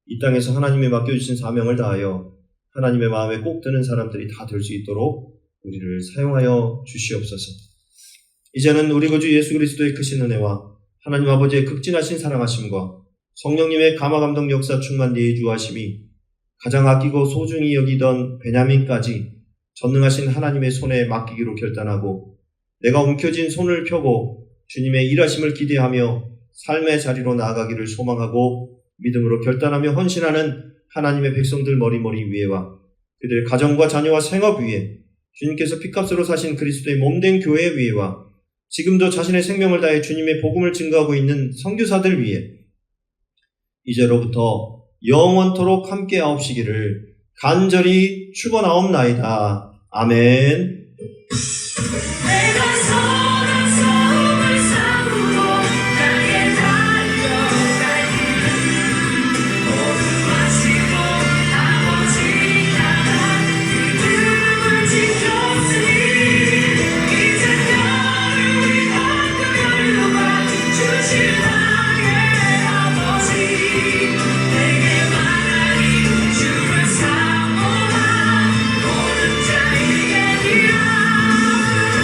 이 땅에서 하나님이 맡겨주신 사명을 다하여 하나님의 마음에 꼭 드는 사람들이 다 될 수 있도록 우리를 사용하여 주시옵소서. 이제는 우리 구주 예수 그리스도의 크신 은혜와 하나님 아버지의 극진하신 사랑하심과 성령님의 감화감동 역사 충만 내주하심이 가장 아끼고 소중히 여기던 베냐민까지 전능하신 하나님의 손에 맡기기로 결단하고 내가 움켜쥔 손을 펴고 주님의 일하심을 기대하며 삶의 자리로 나아가기를 소망하고 믿음으로 결단하며 헌신하는 하나님의 백성들 머리머리 위에와 그들의 가정과 자녀와 생업 위에 주님께서 피값으로 사신 그리스도의 몸된 교회 위에와 지금도 자신의 생명을 다해 주님의 복음을 증거하고 있는 선교사들 위에 이제로부터 영원토록 함께 하옵시기를 간절히 축원하옵나이다. 아멘. 내가